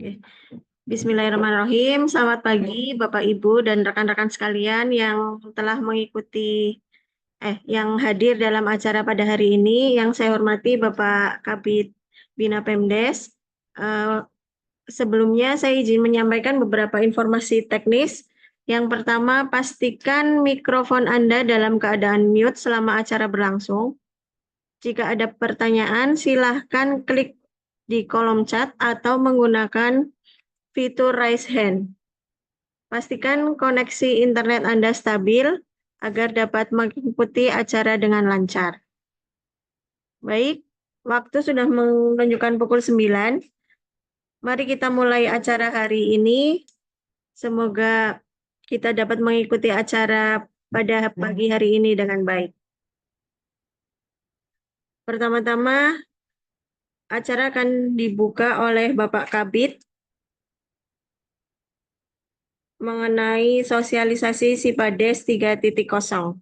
Oke. Bismillahirrahmanirrahim. Selamat pagi Bapak Ibu dan rekan-rekan sekalian yang telah mengikuti yang hadir dalam acara pada hari ini. Yang saya hormati Bapak Kabid Bina Pemdes. Eh, Sebelumnya saya izin menyampaikan beberapa informasi teknis. Yang pertama, pastikan mikrofon Anda dalam keadaan mute selama acara berlangsung. Jika ada pertanyaan, silahkan klik di kolom chat atau menggunakan fitur raise hand. Pastikan koneksi internet Anda stabil agar dapat mengikuti acara dengan lancar. Baik, waktu sudah menunjukkan pukul 9. Mari kita mulai acara hari ini. Semoga kita dapat mengikuti acara pada pagi hari ini dengan baik. Pertama-tama, acara akan dibuka oleh Bapak Kabid mengenai sosialisasi SIPADES 3.0.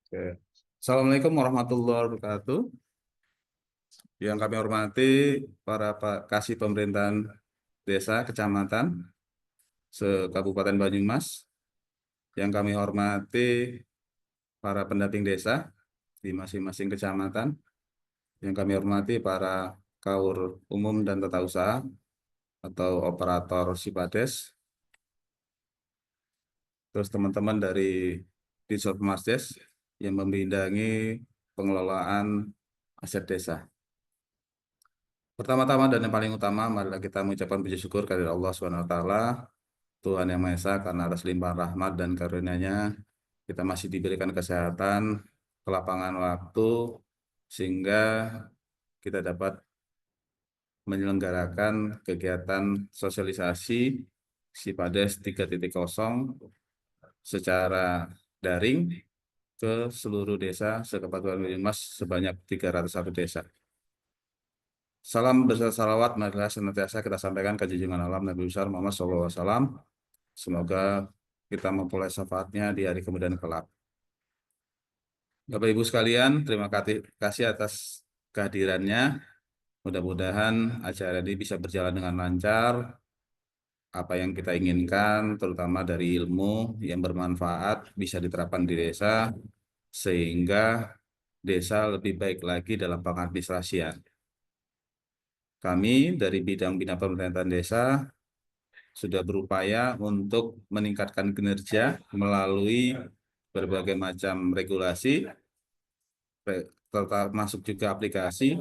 Oke. Assalamualaikum warahmatullahi wabarakatuh. Yang kami hormati para kasih pemerintahan desa, kecamatan, se-Kabupaten Banyumas. Yang kami hormati para pendamping desa di masing-masing kecamatan. Yang kami hormati para kaur umum dan tata usaha atau operator SIPADES. Terus teman-teman dari Dinsos yang membidangi pengelolaan aset desa. Pertama-tama dan yang paling utama, marilah kita mengucapkan puji syukur kepada Allah SWT, Tuhan Yang Maha Esa, karena atas limpahan rahmat dan karunia-Nya kita masih diberikan kesehatan, kelapangan waktu, sehingga kita dapat menyelenggarakan kegiatan sosialisasi SIPADES 3.0 secara daring ke seluruh desa se-Kabupaten Banyumas sebanyak 301 desa. Salam besar salawat marilah senantiasa kita sampaikan ke junjungan alam Nabi besar Muhammad SAW. Semoga kita memperoleh syafaatnya di hari kemudian kelak. Bapak Ibu sekalian, terima kasih atas kehadirannya. Mudah-mudahan acara ini bisa berjalan dengan lancar. Apa yang kita inginkan, terutama dari ilmu yang bermanfaat, bisa diterapkan di desa, sehingga desa lebih baik lagi dalam pengadministrasian. Kami dari bidang bina pemerintahan desa sudah berupaya untuk meningkatkan kinerja melalui berbagai macam regulasi, termasuk juga aplikasi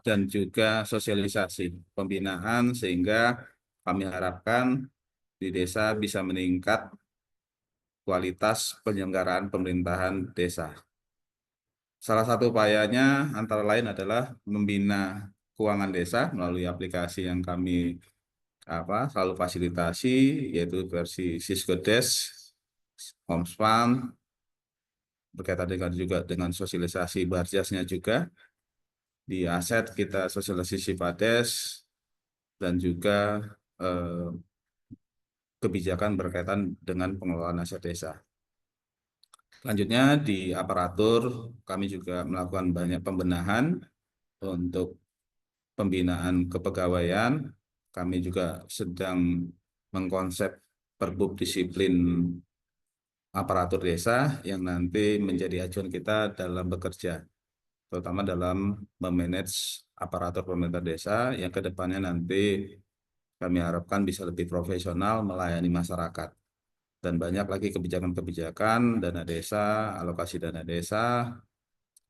dan juga sosialisasi pembinaan, sehingga kami harapkan di desa bisa meningkat kualitas penyelenggaraan pemerintahan desa. Salah satu upayanya antara lain adalah membina keuangan desa melalui aplikasi yang kami selalu fasilitasi, yaitu versi Sisgodes, Homespan, berkaitan juga dengan sosialisasi Barjasnya juga. Di aset kita sosialisasi SIPADES dan juga kebijakan berkaitan dengan pengelolaan aset desa. Selanjutnya di aparatur kami juga melakukan banyak pembenahan untuk pembinaan kepegawaian. Kami juga sedang mengkonsep perbub disiplin aparatur desa yang nanti menjadi acuan kita dalam bekerja, terutama dalam memanage aparatur pemerintah desa yang kedepannya nanti kami harapkan bisa lebih profesional melayani masyarakat. Dan banyak lagi kebijakan-kebijakan, dana desa, alokasi dana desa,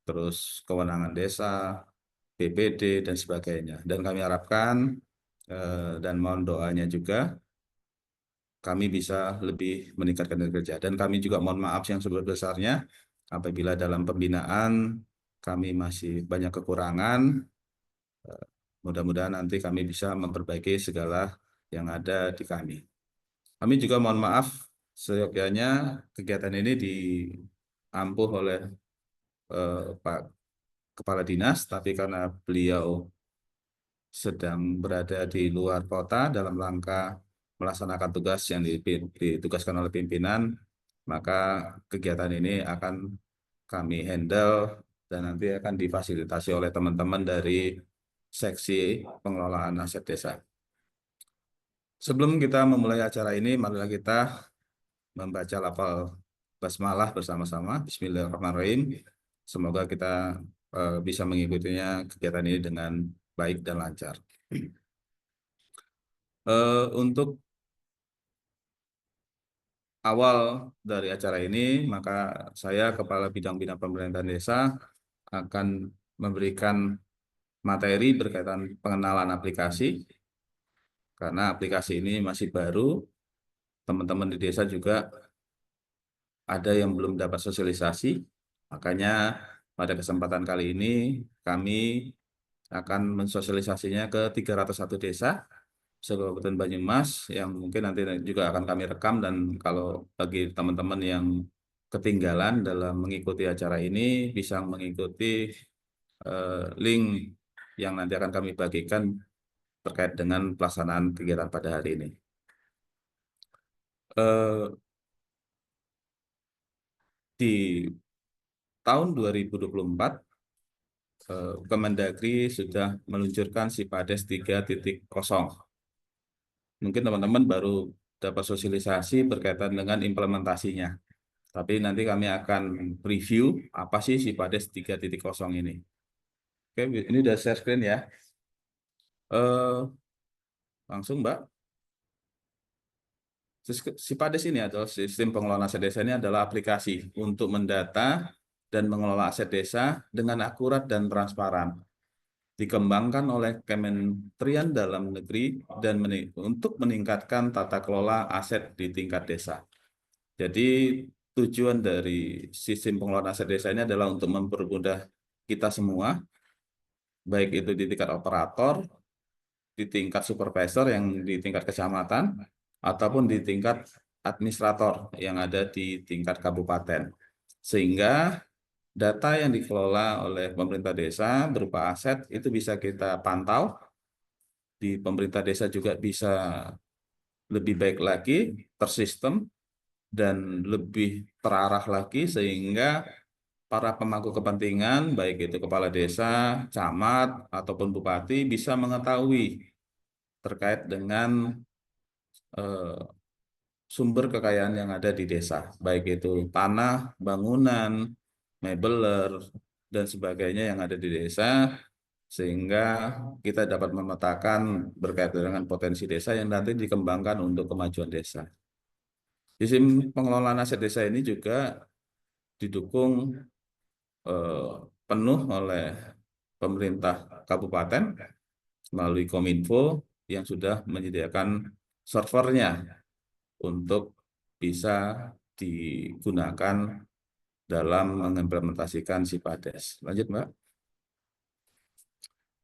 terus kewenangan desa, BPD, dan sebagainya. Dan kami harapkan dan mohon doanya juga kami bisa lebih meningkatkan kerja. Dan kami juga mohon maaf yang sebesar-besarnya apabila dalam pembinaan kami masih banyak kekurangan. Mudah-mudahan nanti kami bisa memperbaiki segala yang ada di kami. Kami juga mohon maaf seyogyanya kegiatan ini diampuh oleh Pak Kepala Dinas, tapi karena beliau sedang berada di luar kota dalam rangka melaksanakan tugas yang ditugaskan oleh pimpinan, maka kegiatan ini akan kami handle dan nanti akan difasilitasi oleh teman-teman dari seksi pengelolaan aset desa. Sebelum kita memulai acara ini, marilah kita membaca lafal basmalah bersama-sama. Bismillahirrahmanirrahim. Semoga kita bisa mengikutinya kegiatan ini dengan baik dan lancar. Untuk awal dari acara ini, maka saya Kepala Bidang Pemerintahan Desa akan memberikan materi berkaitan pengenalan aplikasi, karena aplikasi ini masih baru. Teman-teman di desa juga ada yang belum dapat sosialisasi, makanya pada kesempatan kali ini kami akan mensosialisasinya ke 301 desa Kabupaten Banyumas, yang mungkin nanti juga akan kami rekam, dan kalau bagi teman-teman yang ketinggalan dalam mengikuti acara ini bisa mengikuti link yang nanti akan kami bagikan terkait dengan pelaksanaan kegiatan pada hari ini. Di tahun 2024, Kemendagri sudah meluncurkan Sipades 3.0. Mungkin teman-teman baru dapat sosialisasi berkaitan dengan implementasinya. Tapi nanti kami akan review apa sih Sipades 3.0 ini. Oke, ini udah share screen ya. Langsung Mbak. Sipades ini adalah sistem pengelolaan aset desa, ini adalah aplikasi untuk mendata dan mengelola aset desa dengan akurat dan transparan. Dikembangkan oleh Kementerian Dalam Negeri dan untuk meningkatkan tata kelola aset di tingkat desa. Jadi tujuan dari sistem pengelolaan aset desa ini adalah untuk mempermudah kita semua, baik itu di tingkat operator, di tingkat supervisor yang di tingkat kecamatan, ataupun di tingkat administrator yang ada di tingkat kabupaten. Sehingga data yang dikelola oleh pemerintah desa berupa aset itu bisa kita pantau. Di pemerintah desa juga bisa lebih baik lagi, tersistem, dan lebih terarah lagi, sehingga para pemangku kepentingan, baik itu kepala desa, camat, ataupun bupati, bisa mengetahui terkait dengan sumber kekayaan yang ada di desa, baik itu tanah, bangunan, mebeler, dan sebagainya yang ada di desa, sehingga kita dapat memetakan berkaitan dengan potensi desa yang nanti dikembangkan untuk kemajuan desa. Sistem pengelolaan aset desa ini juga didukung penuh oleh pemerintah kabupaten melalui Kominfo yang sudah menyediakan servernya untuk bisa digunakan dalam mengimplementasikan Sipades. Lanjut, Mbak.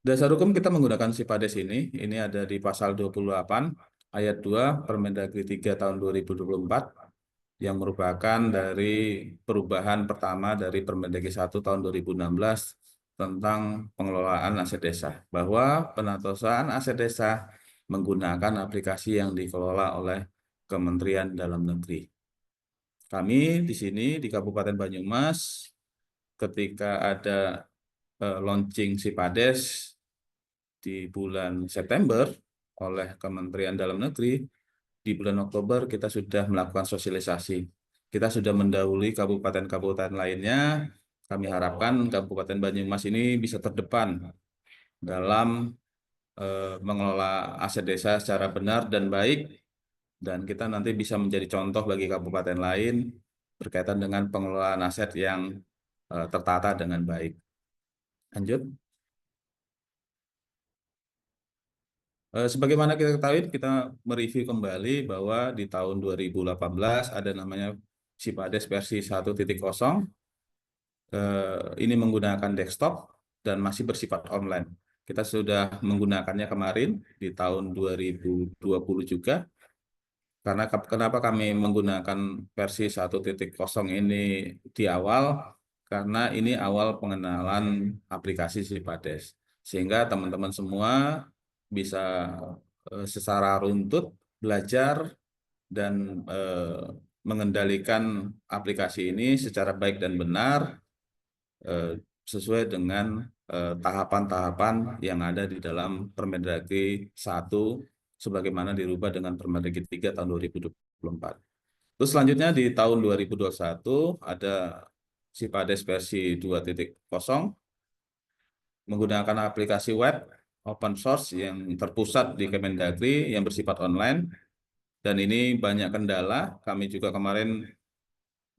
Dasar hukum kita menggunakan Sipades ini ada di pasal 28 ayat 2 Permendagri 3 tahun 2024, yang merupakan dari perubahan pertama dari Permendagri 1 tahun 2016 tentang pengelolaan aset desa, bahwa penatasan aset desa menggunakan aplikasi yang dikelola oleh Kementerian Dalam Negeri. Kami di sini di Kabupaten Banyumas, ketika ada launching Sipades di bulan September oleh Kementerian Dalam Negeri, di bulan Oktober kita sudah melakukan sosialisasi. Kita sudah mendahului kabupaten-kabupaten lainnya. Kami harapkan Kabupaten Banyumas ini bisa terdepan dalam mengelola aset desa secara benar dan baik, dan kita nanti bisa menjadi contoh bagi kabupaten lain berkaitan dengan pengelolaan aset yang tertata dengan baik. Lanjut. Sebagaimana kita ketahui, kita mereview kembali bahwa di tahun 2018 ada namanya Sipades versi 1.0. Ini menggunakan desktop dan masih bersifat online. Kita sudah menggunakannya kemarin di tahun 2020 juga. Karena kenapa kami menggunakan versi 1.0 ini di awal? Karena ini awal pengenalan aplikasi Sipades. Sehingga teman-teman semua bisa secara runtut belajar dan mengendalikan aplikasi ini secara baik dan benar sesuai dengan tahapan-tahapan yang ada di dalam Permendagri 1 sebagaimana dirubah dengan Permendagri 3 tahun 2024. Terus selanjutnya di tahun 2021 ada Sipades versi 2.0 menggunakan aplikasi web open source yang terpusat di Kemendagri yang bersifat online. Dan ini banyak kendala. Kami juga kemarin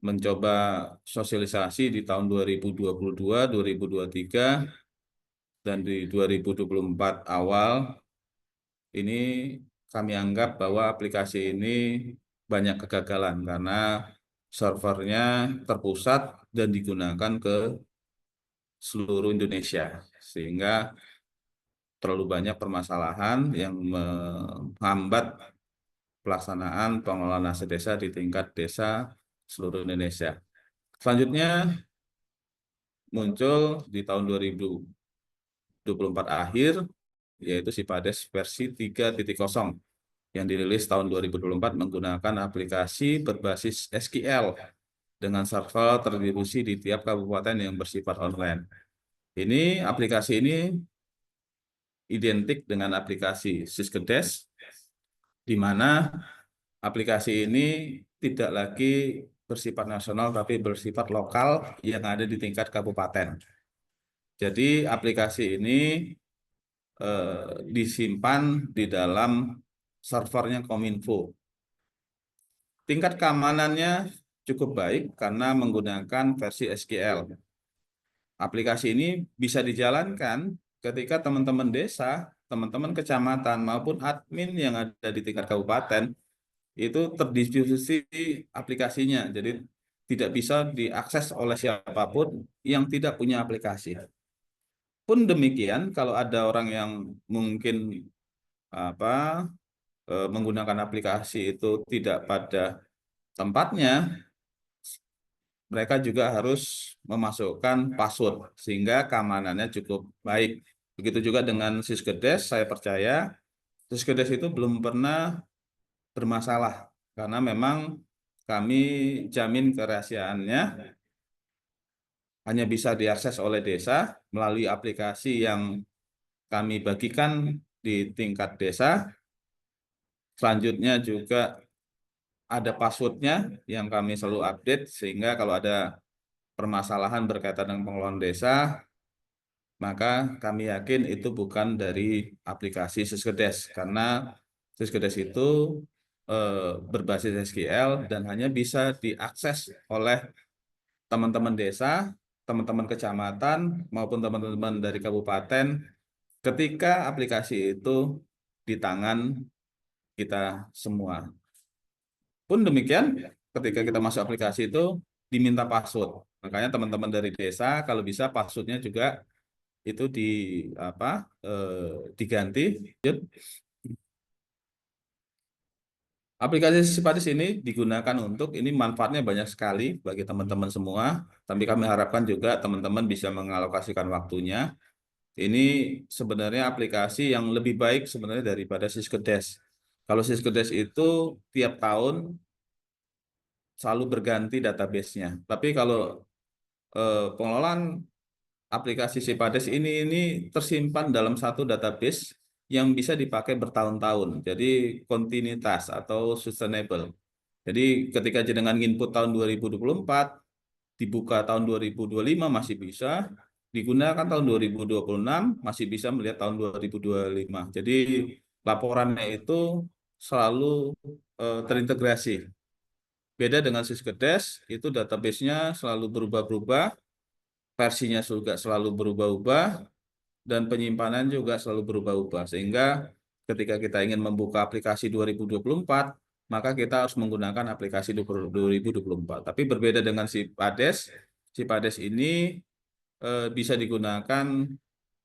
mencoba sosialisasi di tahun 2022, 2023, dan di 2024 awal. Ini kami anggap bahwa aplikasi ini banyak kegagalan karena servernya terpusat dan digunakan ke seluruh Indonesia. Sehingga terlalu banyak permasalahan yang menghambat pelaksanaan pengelolaan aset desa di tingkat desa seluruh Indonesia. Selanjutnya muncul di tahun 2024 akhir, yaitu Sipades versi 3.0 yang dirilis tahun 2024 menggunakan aplikasi berbasis SQL dengan server terdistribusi di tiap kabupaten yang bersifat online. Aplikasi ini identik dengan aplikasi Syskedes, di mana aplikasi ini tidak lagi bersifat nasional tapi bersifat lokal yang ada di tingkat kabupaten. Jadi aplikasi ini disimpan di dalam servernya Kominfo. Tingkat keamanannya cukup baik karena menggunakan versi SQL. Aplikasi ini bisa dijalankan ketika teman-teman desa, teman-teman kecamatan maupun admin yang ada di tingkat kabupaten itu terdistribusi aplikasinya. Jadi tidak bisa diakses oleh siapapun yang tidak punya aplikasi. Pun demikian, kalau ada orang yang mungkin apa menggunakan aplikasi itu tidak pada tempatnya, mereka juga harus memasukkan password sehingga keamanannya cukup baik. Begitu juga dengan Syskedes, saya percaya Syskedes itu belum pernah bermasalah karena memang kami jamin kerahasiaannya hanya bisa diakses oleh desa melalui aplikasi yang kami bagikan di tingkat desa. Selanjutnya juga ada passwordnya yang kami selalu update sehingga kalau ada permasalahan berkaitan dengan pengelolaan desa, maka kami yakin itu bukan dari aplikasi Syskedes karena Syskedes itu berbasis SQL dan hanya bisa diakses oleh teman-teman desa, teman-teman kecamatan maupun teman-teman dari kabupaten ketika aplikasi itu di tangan kita semua. Pun demikian, ketika kita masuk aplikasi itu diminta password. Makanya teman-teman dari desa kalau bisa passwordnya juga itu diganti. Aplikasi Sipatis ini digunakan ini manfaatnya banyak sekali bagi teman-teman semua. Tapi kami harapkan juga teman-teman bisa mengalokasikan waktunya. Ini sebenarnya aplikasi yang lebih baik sebenarnya daripada Syskedes. Kalau Syskedes itu tiap tahun selalu berganti database-nya. Tapi kalau pengelolaan aplikasi Sipades ini tersimpan dalam satu database yang bisa dipakai bertahun-tahun. Jadi kontinuitas atau sustainable. Jadi ketika jenengan input tahun 2024, dibuka tahun 2025 masih bisa, digunakan tahun 2026 masih bisa melihat tahun 2025. Jadi laporannya itu selalu terintegrasi. Beda dengan Syskedes, itu database-nya selalu berubah-ubah, versinya juga selalu berubah-ubah, dan penyimpanan juga selalu berubah-ubah. Sehingga ketika kita ingin membuka aplikasi 2024, maka kita harus menggunakan aplikasi 2024. Tapi berbeda dengan Sipades, Sipades ini bisa digunakan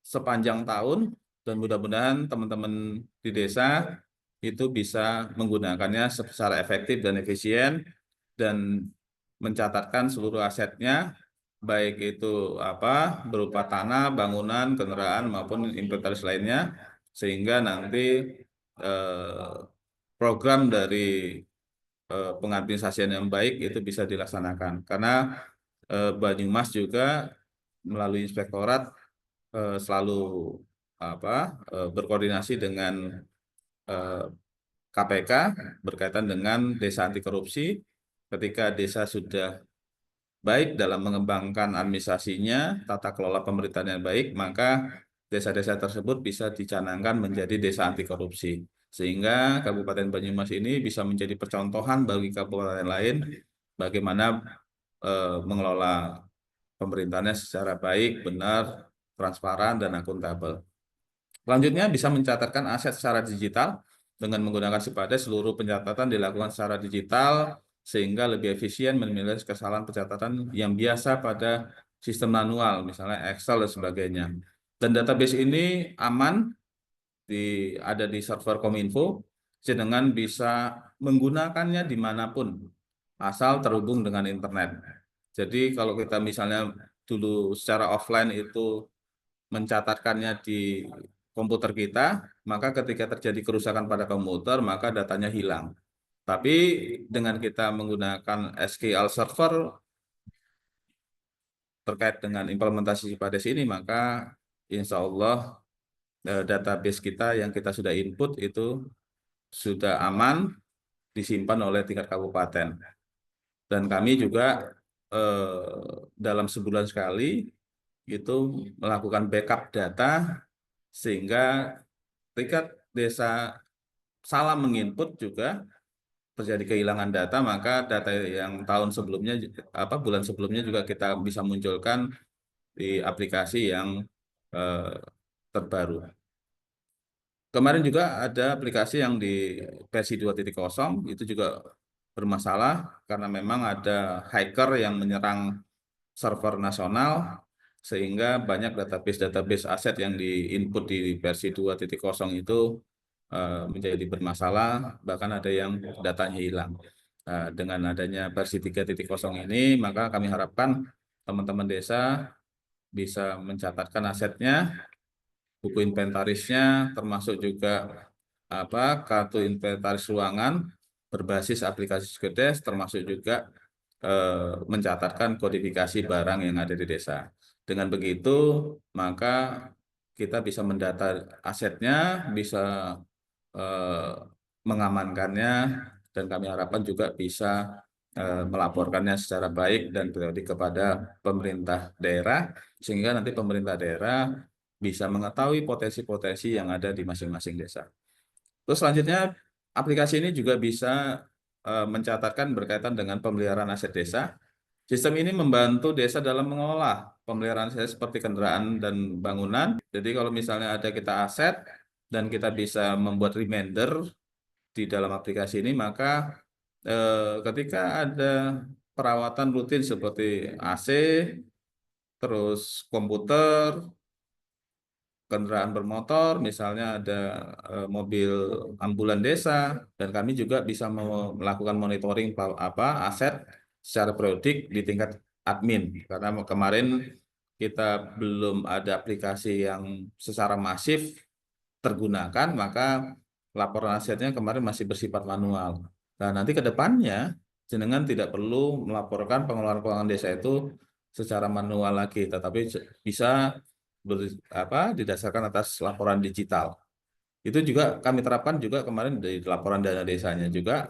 sepanjang tahun, dan mudah-mudahan teman-teman di desa itu bisa menggunakannya secara efektif dan efisien, dan mencatatkan seluruh asetnya, baik itu berupa tanah, bangunan, kendaraan maupun inventaris lainnya, sehingga nanti eh, program dari pengadministrasian yang baik itu bisa dilaksanakan. Karena Banyumas juga melalui inspektorat selalu berkoordinasi dengan eh, KPK berkaitan dengan desa anti korupsi. Ketika desa sudah baik dalam mengembangkan administrasinya, tata kelola pemerintahan yang baik, maka desa-desa tersebut bisa dicanangkan menjadi desa anti korupsi. Sehingga Kabupaten Banyumas ini bisa menjadi percontohan bagi kabupaten lain bagaimana mengelola pemerintahannya secara baik, benar, transparan, dan akuntabel. Selanjutnya bisa mencatatkan aset secara digital dengan menggunakan Sipades. Seluruh pencatatan dilakukan secara digital sehingga lebih efisien menilai kesalahan pencatatan yang biasa pada sistem manual, misalnya Excel dan sebagainya. Dan database ini aman, ada di server Kominfo, dengan bisa menggunakannya dimanapun, asal terhubung dengan internet. Jadi kalau kita misalnya dulu secara offline itu mencatatkannya di komputer kita, maka ketika terjadi kerusakan pada komputer, maka datanya hilang. Tapi dengan kita menggunakan SQL Server terkait dengan implementasi Sipades ini, maka insya Allah database kita yang kita sudah input itu sudah aman disimpan oleh tingkat kabupaten. Dan kami juga dalam sebulan sekali itu melakukan backup data sehingga tingkat desa salah menginput juga terjadi kehilangan data, maka data yang tahun sebelumnya bulan sebelumnya juga kita bisa munculkan di aplikasi yang eh, terbaru. Kemarin juga ada aplikasi yang di versi 2.0 itu juga bermasalah karena memang ada hacker yang menyerang server nasional sehingga banyak database-database aset yang diinput di versi 2.0 itu menjadi bermasalah, bahkan ada yang datanya hilang. Dengan adanya versi 3.0 ini, maka kami harapkan teman-teman desa bisa mencatatkan asetnya, buku inventarisnya, termasuk juga kartu inventaris ruangan berbasis aplikasi Sikedes, termasuk juga mencatatkan kodifikasi barang yang ada di desa. Dengan begitu, maka kita bisa mendata asetnya, bisa eh, mengamankannya, dan kami harapkan juga bisa melaporkannya secara baik dan periodik kepada pemerintah daerah, sehingga nanti pemerintah daerah bisa mengetahui potensi-potensi yang ada di masing-masing desa. Terus selanjutnya, aplikasi ini juga bisa mencatatkan berkaitan dengan pemeliharaan aset desa. Sistem ini membantu desa dalam mengelola pemeliharaan aset seperti kendaraan dan bangunan. Jadi kalau misalnya ada kita aset dan kita bisa membuat reminder di dalam aplikasi ini, maka ketika ada perawatan rutin seperti AC, terus komputer, kendaraan bermotor, misalnya ada mobil ambulan desa, dan kami juga bisa melakukan monitoring aset secara periodik di tingkat admin. Karena kemarin kita belum ada aplikasi yang secara masif tergunakan, maka laporan asetnya kemarin masih bersifat manual. Nah, nanti ke depannya jenengan tidak perlu melaporkan pengeluaran keuangan desa itu secara manual lagi, tetapi bisa didasarkan atas laporan digital. Itu juga kami terapkan juga kemarin dari laporan dana desanya juga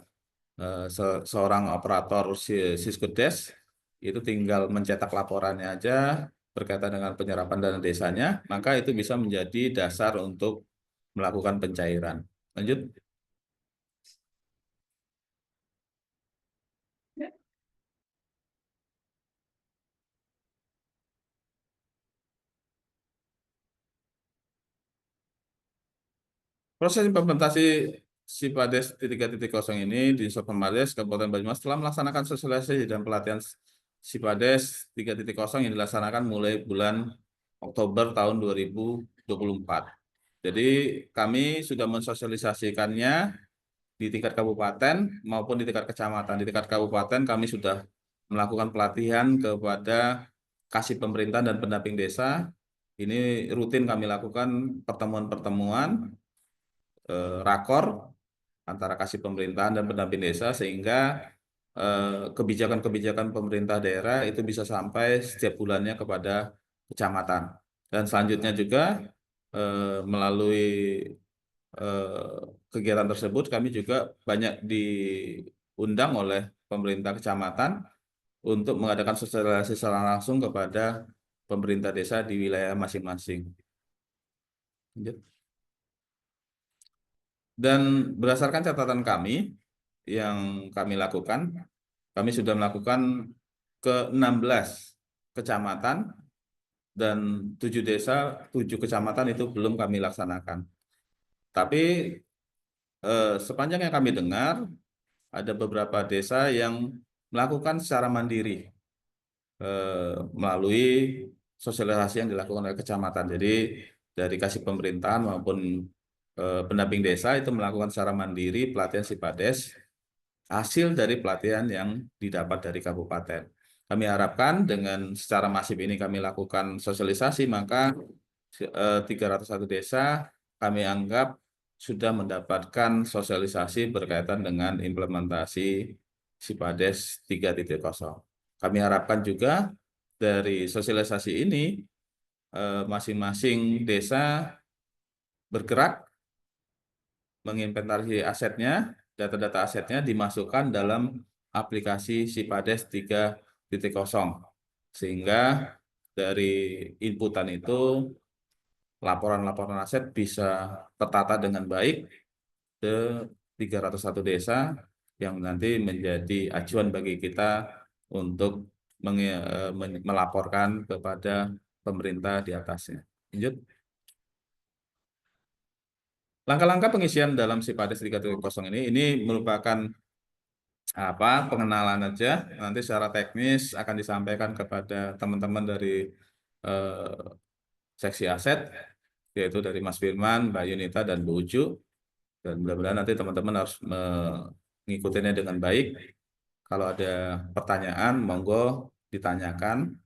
seorang operator Siskudes itu tinggal mencetak laporannya aja berkaitan dengan penyerapan dana desanya, maka itu bisa menjadi dasar untuk melakukan pencairan. Lanjut. Proses implementasi Sipades 3.0 ini di Sopemades Kabupaten Banyumas telah melaksanakan sosialisasi dan pelatihan Sipades 3.0 yang dilaksanakan mulai bulan Oktober tahun 2024. Jadi kami sudah mensosialisasikannya di tingkat kabupaten maupun di tingkat kecamatan. Di tingkat kabupaten kami sudah melakukan pelatihan kepada kasih pemerintahan dan pendamping desa. Ini rutin kami lakukan pertemuan-pertemuan rakor antara kasih pemerintahan dan pendamping desa sehingga kebijakan-kebijakan pemerintah daerah itu bisa sampai setiap bulannya kepada kecamatan. Dan selanjutnya juga melalui kegiatan tersebut kami juga banyak diundang oleh pemerintah kecamatan untuk mengadakan sosialisasi secara langsung kepada pemerintah desa di wilayah masing-masing. Lanjut. Dan berdasarkan catatan kami yang kami lakukan, kami sudah melakukan ke 16 kecamatan dan 7 desa, 7 kecamatan itu belum kami laksanakan. Tapi sepanjang yang kami dengar, ada beberapa desa yang melakukan secara mandiri melalui sosialisasi yang dilakukan oleh kecamatan. Jadi dari kasih pemerintahan maupun pendamping desa itu melakukan secara mandiri pelatihan SIPADES hasil dari pelatihan yang didapat dari kabupaten. Kami harapkan dengan secara masif ini kami lakukan sosialisasi, maka 301 desa kami anggap sudah mendapatkan sosialisasi berkaitan dengan implementasi SIPADES 3.0. Kami harapkan juga dari sosialisasi ini masing-masing desa bergerak menginventarisasi asetnya, data-data asetnya dimasukkan dalam aplikasi SIPADES 3.0. Sehingga dari inputan itu laporan-laporan aset bisa tertata dengan baik ke 301 desa yang nanti menjadi acuan bagi kita untuk melaporkan kepada pemerintah di atasnya. Lanjut. Langkah-langkah pengisian dalam SIPADES 3.0 ini merupakan pengenalan aja. Nanti secara teknis akan disampaikan kepada teman-teman dari eh, seksi aset, yaitu dari Mas Firman, Mbak Yunita, dan Bu Uju. Dan mudah-mudahan nanti teman-teman harus mengikutinya dengan baik. Kalau ada pertanyaan, monggo ditanyakan.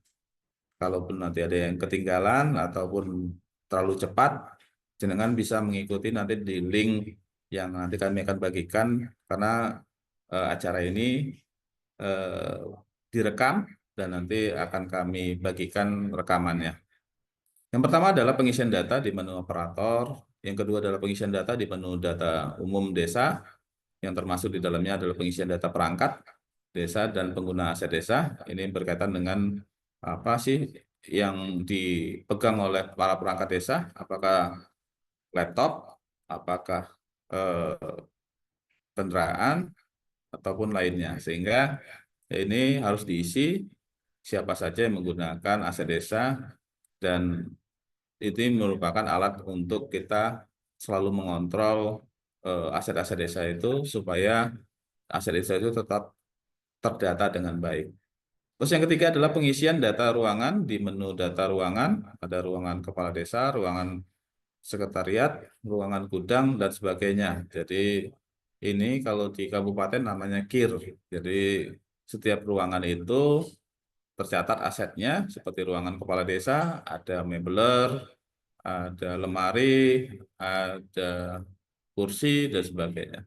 Kalaupun nanti ada yang ketinggalan ataupun terlalu cepat, jenengan bisa mengikuti nanti di link yang nanti kami akan bagikan, karena acara ini eh, direkam dan nanti akan kami bagikan rekamannya. Yang pertama adalah pengisian data di menu operator, yang kedua adalah pengisian data di menu data umum desa, yang termasuk di dalamnya adalah pengisian data perangkat desa dan pengguna aset desa. Ini berkaitan dengan apa sih yang dipegang oleh para perangkat desa, apakah laptop, apakah eh, kendaraan, ataupun lainnya. Sehingga ini harus diisi siapa saja yang menggunakan aset desa, dan ini merupakan alat untuk kita selalu mengontrol aset-aset desa itu supaya aset desa itu tetap terdata dengan baik. Terus yang ketiga adalah pengisian data ruangan di menu data ruangan. Ada ruangan kepala desa, ruangan sekretariat, ruangan gudang, dan sebagainya. Jadi ini kalau di kabupaten namanya KIR. Jadi setiap ruangan itu tercatat asetnya, seperti ruangan kepala desa, ada mebeler, ada lemari, ada kursi, dan sebagainya.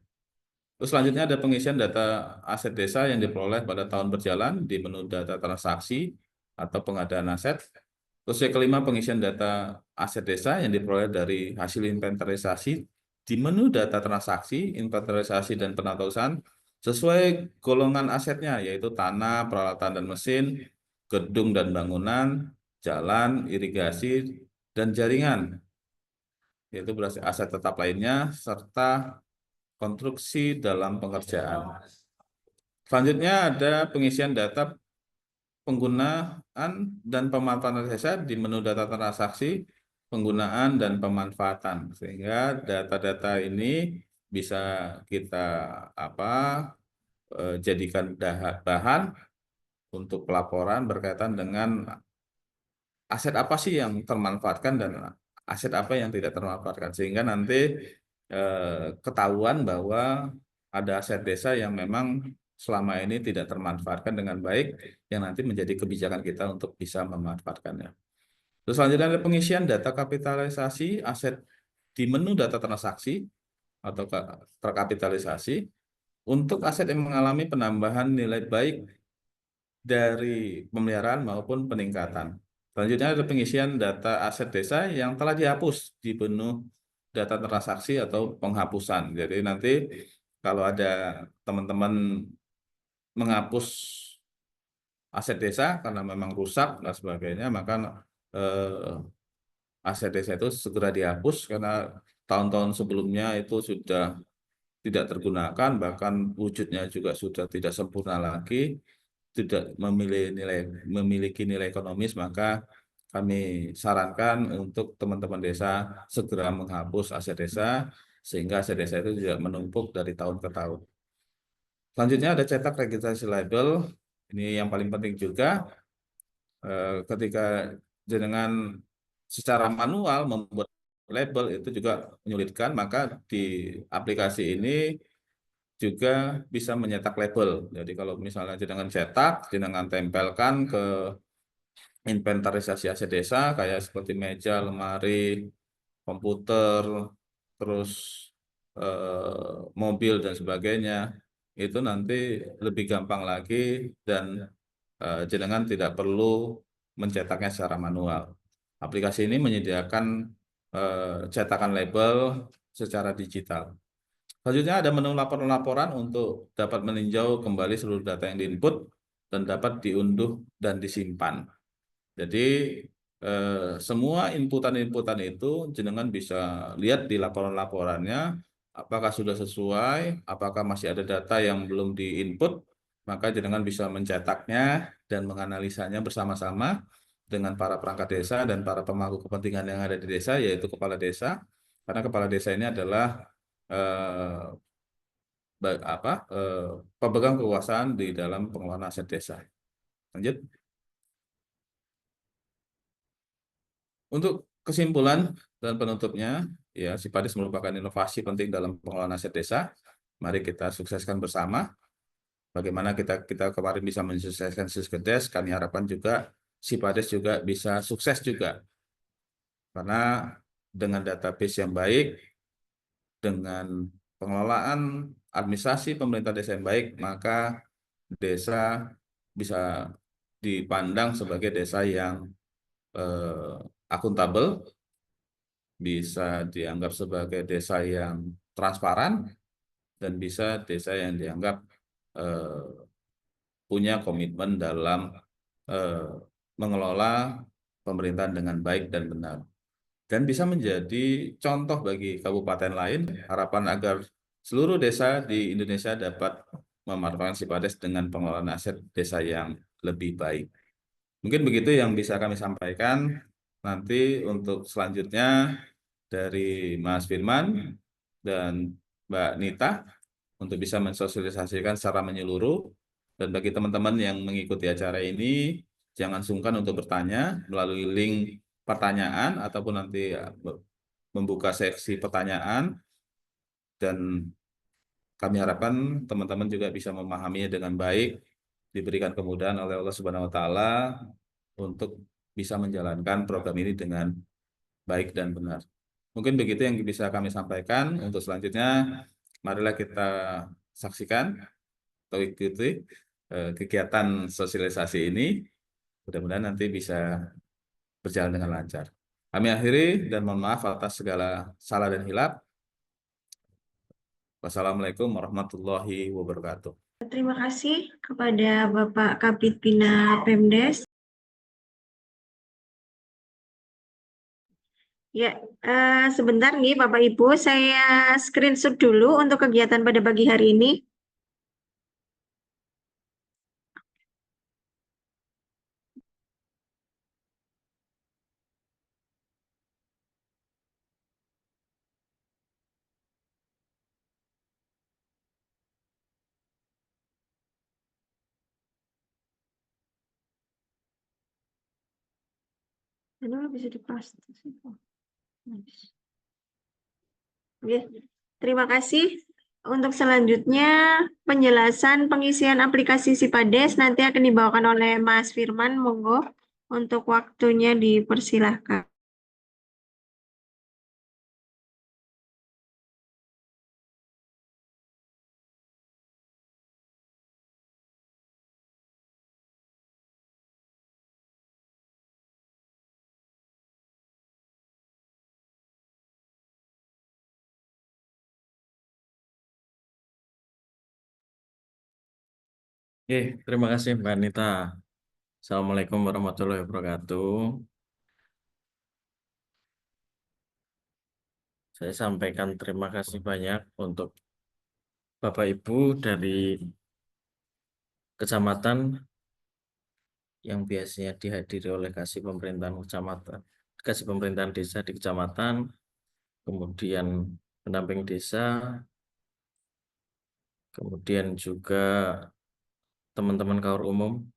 Terus selanjutnya ada pengisian data aset desa yang diperoleh pada tahun berjalan di menu data transaksi atau pengadaan aset. Terus yang kelima, pengisian data aset desa yang diperoleh dari hasil inventarisasi di menu data transaksi, inventarisasi, dan penatausan sesuai golongan asetnya, yaitu tanah, peralatan dan mesin, gedung dan bangunan, jalan, irigasi, dan jaringan, yaitu berarti aset tetap lainnya, serta konstruksi dalam pengerjaan. Selanjutnya ada pengisian data penggunaan dan pemanfaatan desa di menu data transaksi, penggunaan dan pemanfaatan. Sehingga data-data ini bisa kita apa jadikan bahan untuk pelaporan berkaitan dengan aset apa sih yang termanfaatkan dan aset apa yang tidak termanfaatkan, sehingga nanti ketahuan bahwa ada aset desa yang memang selama ini tidak termanfaatkan dengan baik, yang nanti menjadi kebijakan kita untuk bisa memanfaatkannya. Terus selanjutnya ada pengisian data kapitalisasi aset di menu data transaksi atau terkapitalisasi untuk aset yang mengalami penambahan nilai baik dari pemeliharaan maupun peningkatan. Selanjutnya ada pengisian data aset desa yang telah dihapus di menu data transaksi atau penghapusan. Jadi nanti kalau ada teman-teman menghapus aset desa karena memang rusak dan sebagainya, maka aset desa itu segera dihapus karena tahun-tahun sebelumnya itu sudah tidak tergunakan, bahkan wujudnya juga sudah tidak sempurna lagi, tidak memiliki nilai ekonomis, maka kami sarankan untuk teman-teman desa segera menghapus aset desa sehingga aset desa itu tidak menumpuk dari tahun ke tahun. Selanjutnya ada cetak registrasi label. Ini yang paling penting juga ketika jenengan secara manual membuat label itu juga menyulitkan, maka di aplikasi ini juga bisa menyetak label. Jadi kalau misalnya jenengan cetak, jenengan tempelkan ke inventarisasi aset desa kayak seperti meja, lemari, komputer, terus mobil dan sebagainya, itu nanti lebih gampang lagi dan jenengan tidak perlu mencetaknya secara manual. Aplikasi ini menyediakan cetakan label secara digital. Selanjutnya ada menu laporan-laporan untuk dapat meninjau kembali seluruh data yang diinput dan dapat diunduh dan disimpan. Jadi semua inputan-inputan itu jenengan bisa lihat di laporan-laporannya apakah sudah sesuai, apakah masih ada data yang belum diinput, maka jenengan bisa mencetaknya dan menganalisanya bersama-sama dengan para perangkat desa dan para pemangku kepentingan yang ada di desa, yaitu kepala desa. Karena kepala desa ini adalah eh, pemegang kekuasaan di dalam pengelolaan aset desa. Lanjut. Untuk kesimpulan dan penutupnya, ya Sipadis merupakan inovasi penting dalam pengelolaan aset desa. Mari kita sukseskan bersama. Bagaimana kita kemarin bisa mensukseskan Siskedes, kami harapkan juga Sipadis juga bisa sukses juga. Karena dengan database yang baik, dengan pengelolaan administrasi pemerintah desa yang baik, maka desa bisa dipandang sebagai desa yang akuntabel, bisa dianggap sebagai desa yang transparan, dan bisa desa yang dianggap eh, punya komitmen dalam eh, mengelola pemerintahan dengan baik dan benar. Dan bisa menjadi contoh bagi kabupaten lain, harapan agar seluruh desa di Indonesia dapat memanfaatkan Sipades dengan pengelolaan aset desa yang lebih baik. Mungkin begitu yang bisa kami sampaikan. Nanti untuk selanjutnya dari Mas Firman dan Mbak Nita untuk bisa mensosialisasikan secara menyeluruh. Dan bagi teman-teman yang mengikuti acara ini, jangan sungkan untuk bertanya melalui link pertanyaan ataupun nanti membuka seksi pertanyaan, dan kami harapkan teman-teman juga bisa memahaminya dengan baik, diberikan kemudahan oleh Allah Subhanahu wa taala untuk bisa menjalankan program ini dengan baik dan benar. Mungkin begitu yang bisa kami sampaikan. Untuk selanjutnya, marilah kita saksikan atau ikuti kegiatan sosialisasi ini. Mudah-mudahan nanti bisa berjalan dengan lancar. Kami akhiri dan mohon maaf atas segala salah dan hilap. Wassalamualaikum warahmatullahi wabarakatuh. Terima kasih kepada Bapak Kabid Bina Pemdes. Ya, sebentar nih Bapak Ibu, saya screenshot dulu untuk kegiatan pada pagi hari ini. Ini bisa dipaste sih. Nice. Oke, terima kasih. Untuk selanjutnya, penjelasan pengisian aplikasi Sipades nanti akan dibawakan oleh Mas Firman. Monggo, untuk waktunya dipersilahkan. Terima kasih Mbak Anita. Assalamualaikum warahmatullahi wabarakatuh. Saya sampaikan terima kasih banyak untuk Bapak Ibu dari kecamatan yang biasanya dihadiri oleh kasih pemerintahan kecamatan, kasih pemerintahan desa di kecamatan, kemudian pendamping desa, kemudian juga teman-teman kaur umum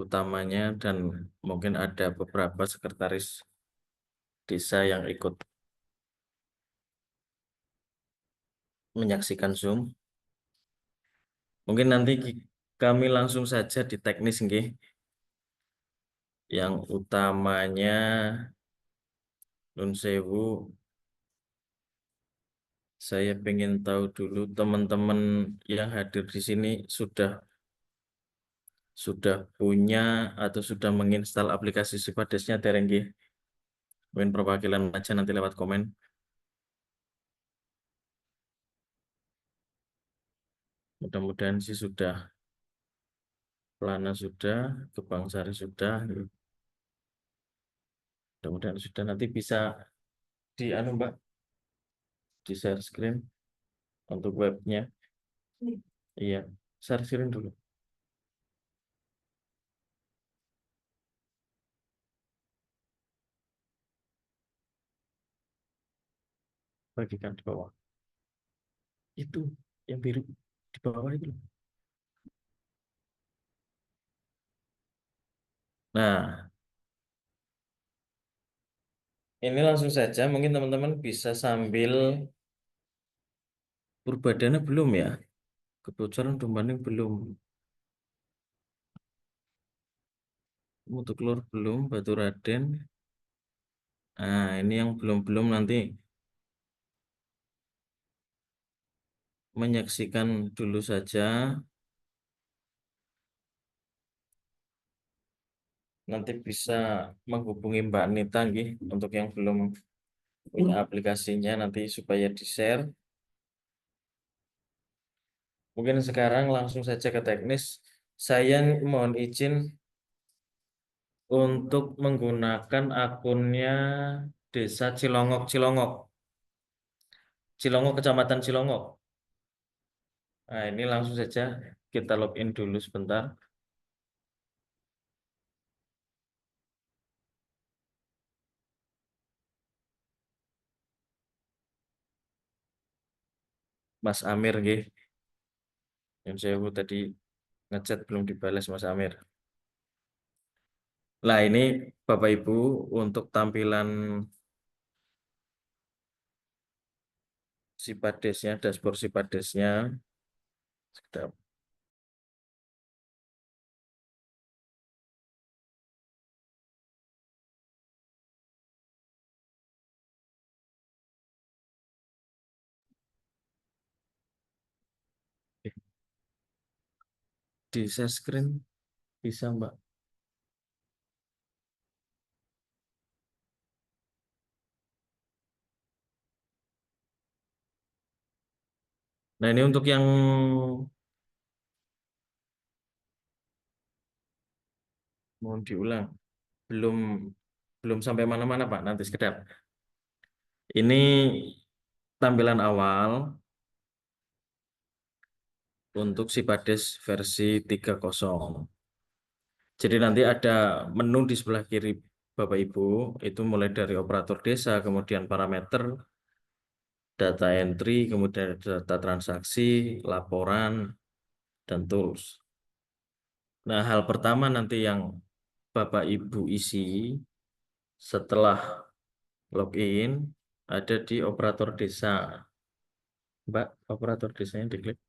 utamanya, dan mungkin ada beberapa sekretaris desa yang ikut menyaksikan Zoom. Mungkin nanti kami langsung saja di teknis nggih. Yang utamanya Nun Sewu, saya ingin tahu dulu teman-teman yang hadir di sini sudah punya atau sudah menginstal aplikasi Sipadesnya dereng nggih? Mungkin perwakilan aja nanti lewat komen. Mudah-mudahan sih sudah, Plana sudah, Kebangsari sudah. Mudah-mudahan sudah, nanti bisa di anu Mbak, di share screen untuk webnya. Iya, share screen dulu. Bagikan di bawah. Itu yang biru di bawah itu. Nah, ini langsung saja, mungkin teman-teman bisa sambil Purbadana belum ya? Kebocoran Dumbaning belum. Mutuklur belum, Batu Raden. Nah, ini yang belum-belum nanti menyaksikan dulu saja. Nanti bisa menghubungi Mbak Anita nggih, untuk yang belum punya aplikasinya nanti supaya di-share. Mungkin sekarang langsung saja ke teknis. Saya mohon izin untuk menggunakan akunnya Desa Cilongok Cilongok. Cilongok, Kecamatan Cilongok. Nah, ini langsung saja kita login dulu sebentar. Mas Amir nggih. Yang saya tadi ngechat belum dibalas Mas Amir. Nah, ini Bapak Ibu untuk tampilan Sipadesnya, dashboard Sipadesnya. Sekedap. Di share screen bisa Mbak. Nah, ini untuk yang mohon diulang. Belum belum sampai mana-mana Pak, nanti sekedap. Ini tampilan awal untuk Sipades versi 3.0. Jadi nanti ada menu di sebelah kiri Bapak Ibu, itu mulai dari operator desa, kemudian parameter, data entry, kemudian data transaksi, laporan, dan tools. Nah, hal pertama nanti yang Bapak Ibu isi setelah login ada di operator desa. Mbak, operator desanya diklik.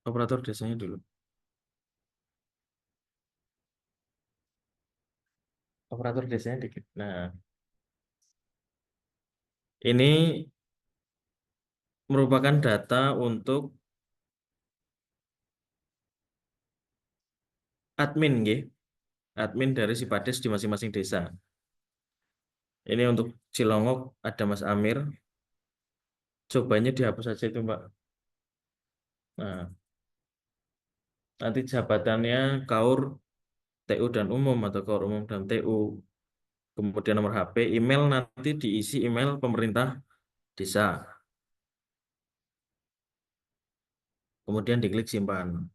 Operator desanya dulu. Operator desanya diklik. Nah, ini merupakan data untuk admin, nggih. Admin dari Sipades di masing-masing desa. Ini untuk Cilongok ada Mas Amir. Cobanya dihapus saja itu, Mbak. Nah, nanti jabatannya KAUR, TU dan umum atau KAUR umum dan TU. Kemudian nomor HP, email nanti diisi email pemerintah desa. Kemudian diklik simpan.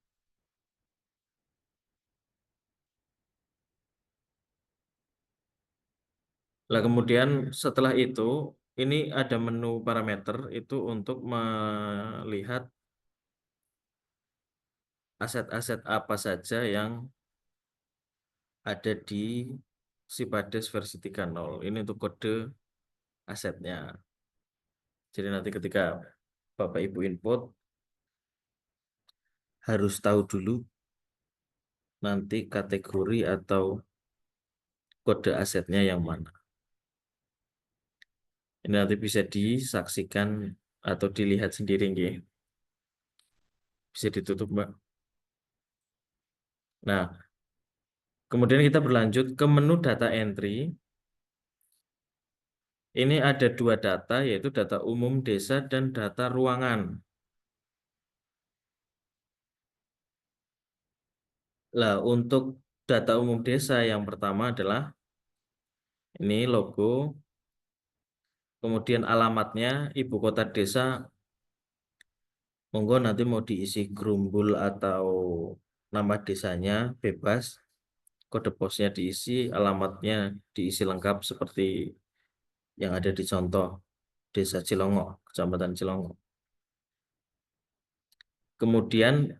Lah kemudian setelah itu ini ada menu parameter itu untuk melihat aset-aset apa saja yang ada di Sipades versi 3.0. Ini untuk kode asetnya. Jadi nanti ketika Bapak Ibu input harus tahu dulu nanti kategori atau kode asetnya yang mana. Ini nanti bisa disaksikan atau dilihat sendiri, nggih. Bisa ditutup, Mbak. Nah, kemudian kita berlanjut ke menu data entry. Ini ada 2 data, yaitu data umum desa dan data ruangan. Lah, untuk data umum desa yang pertama adalah ini logo, kemudian alamatnya ibu kota desa, monggo nanti mau diisi Grumbul atau nama desanya bebas, kode posnya diisi, alamatnya diisi lengkap seperti yang ada di contoh Desa Cilongok, Kecamatan Cilongok. Kemudian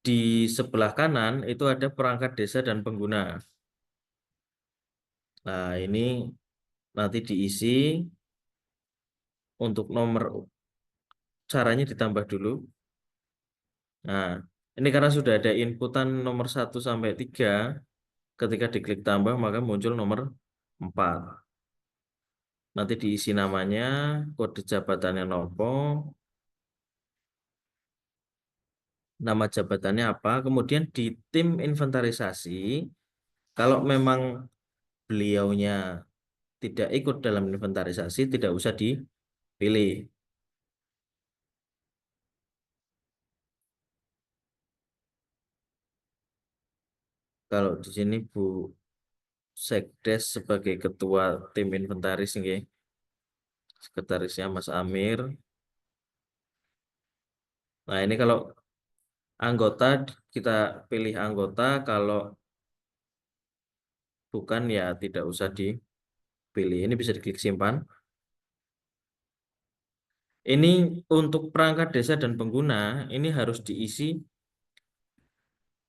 di sebelah kanan itu ada perangkat desa dan pengguna. Nah, ini nanti diisi untuk nomor, caranya ditambah dulu. Nah, ini karena sudah ada inputan nomor 1 sampai 3, ketika diklik tambah maka muncul nomor 4. Nanti diisi namanya, kode jabatannya nopo, nama jabatannya apa, kemudian di tim inventarisasi, kalau memang beliaunya tidak ikut dalam inventarisasi, tidak usah dipilih. Kalau di sini Bu Sekdes sebagai ketua tim inventaris, nggih. Sekretarisnya Mas Amir. Nah, ini kalau anggota kita pilih anggota, kalau bukan ya tidak usah dipilih. Ini bisa diklik simpan. Ini untuk perangkat desa dan pengguna, ini harus diisi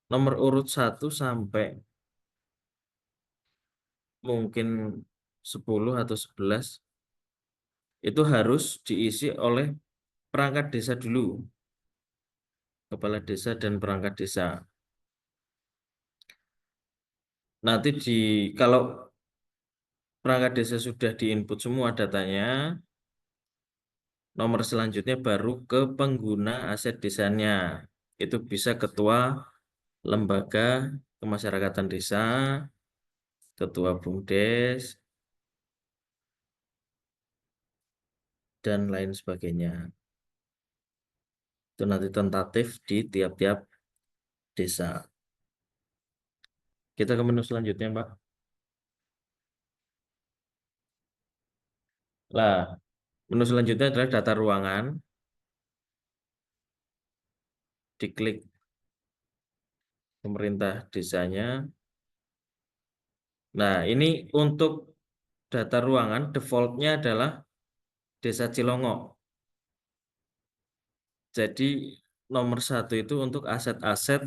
nomor urut 1 sampai mungkin 10 atau 11. Itu harus diisi oleh perangkat desa dulu. Kepala desa dan perangkat desa. Nanti kalau perangkat desa sudah diinput semua datanya, nomor selanjutnya baru ke pengguna aset desanya. Itu bisa ketua lembaga kemasyarakatan desa, ketua BUMDes, dan lain sebagainya. Itu nanti tentatif di tiap-tiap desa. Kita ke menu selanjutnya, Mbak. Lah, menu selanjutnya adalah data ruangan. Diklik pemerintah desanya. Nah, ini untuk data ruangan defaultnya adalah Desa Cilongok. Jadi nomor 1 itu untuk aset-aset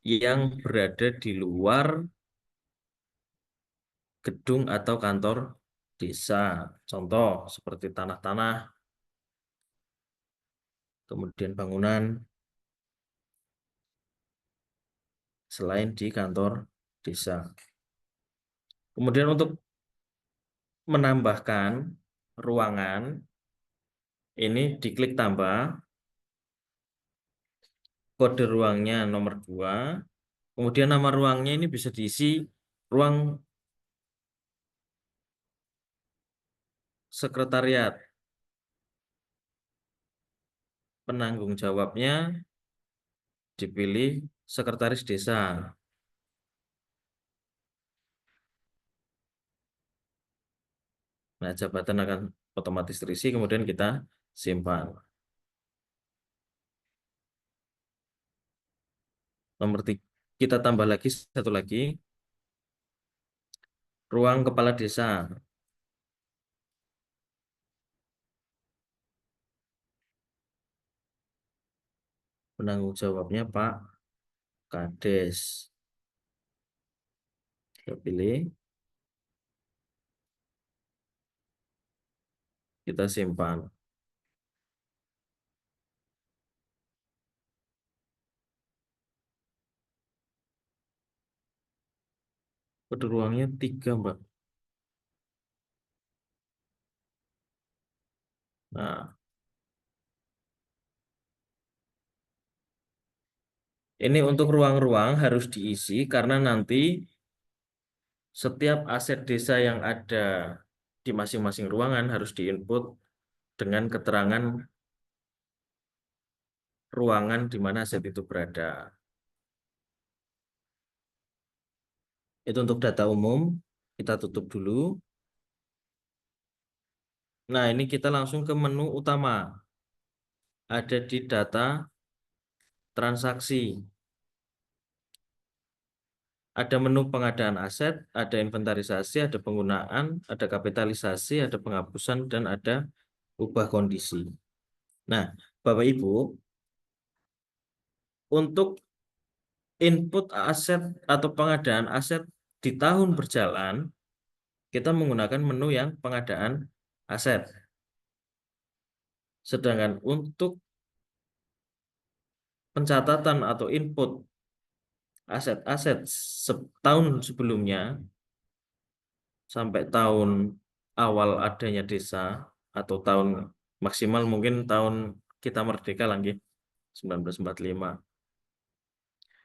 yang berada di luar gedung atau kantor desa. Contoh seperti tanah-tanah, kemudian bangunan, selain di kantor desa. Kemudian untuk menambahkan ruangan, ini diklik tambah, kode ruangnya nomor 2, kemudian nama ruangnya ini bisa diisi ruang sekretariat. Penanggung jawabnya dipilih sekretaris desa. Nah, jabatan akan otomatis terisi, kemudian kita simpan. Nomor 3, kita tambah lagi satu lagi, ruang kepala desa. Penanggung jawabnya Pak Kades. Kita pilih, kita simpan. Kode ruangnya 3, Mbak. Nah, ini untuk ruang-ruang harus diisi karena nanti setiap aset desa yang ada di masing-masing ruangan harus diinput dengan keterangan ruangan di mana aset itu berada. Itu untuk data umum, kita tutup dulu. Nah, ini kita langsung ke menu utama. Ada di data transaksi. Ada menu pengadaan aset, ada inventarisasi, ada penggunaan, ada kapitalisasi, ada penghapusan, dan ada ubah kondisi. Nah, Bapak Ibu, untuk input aset atau pengadaan aset di tahun berjalan, kita menggunakan menu yang pengadaan aset. Sedangkan untuk pencatatan atau input aset-aset setahun sebelumnya sampai tahun awal adanya desa atau tahun maksimal mungkin tahun kita merdeka lagi 1945,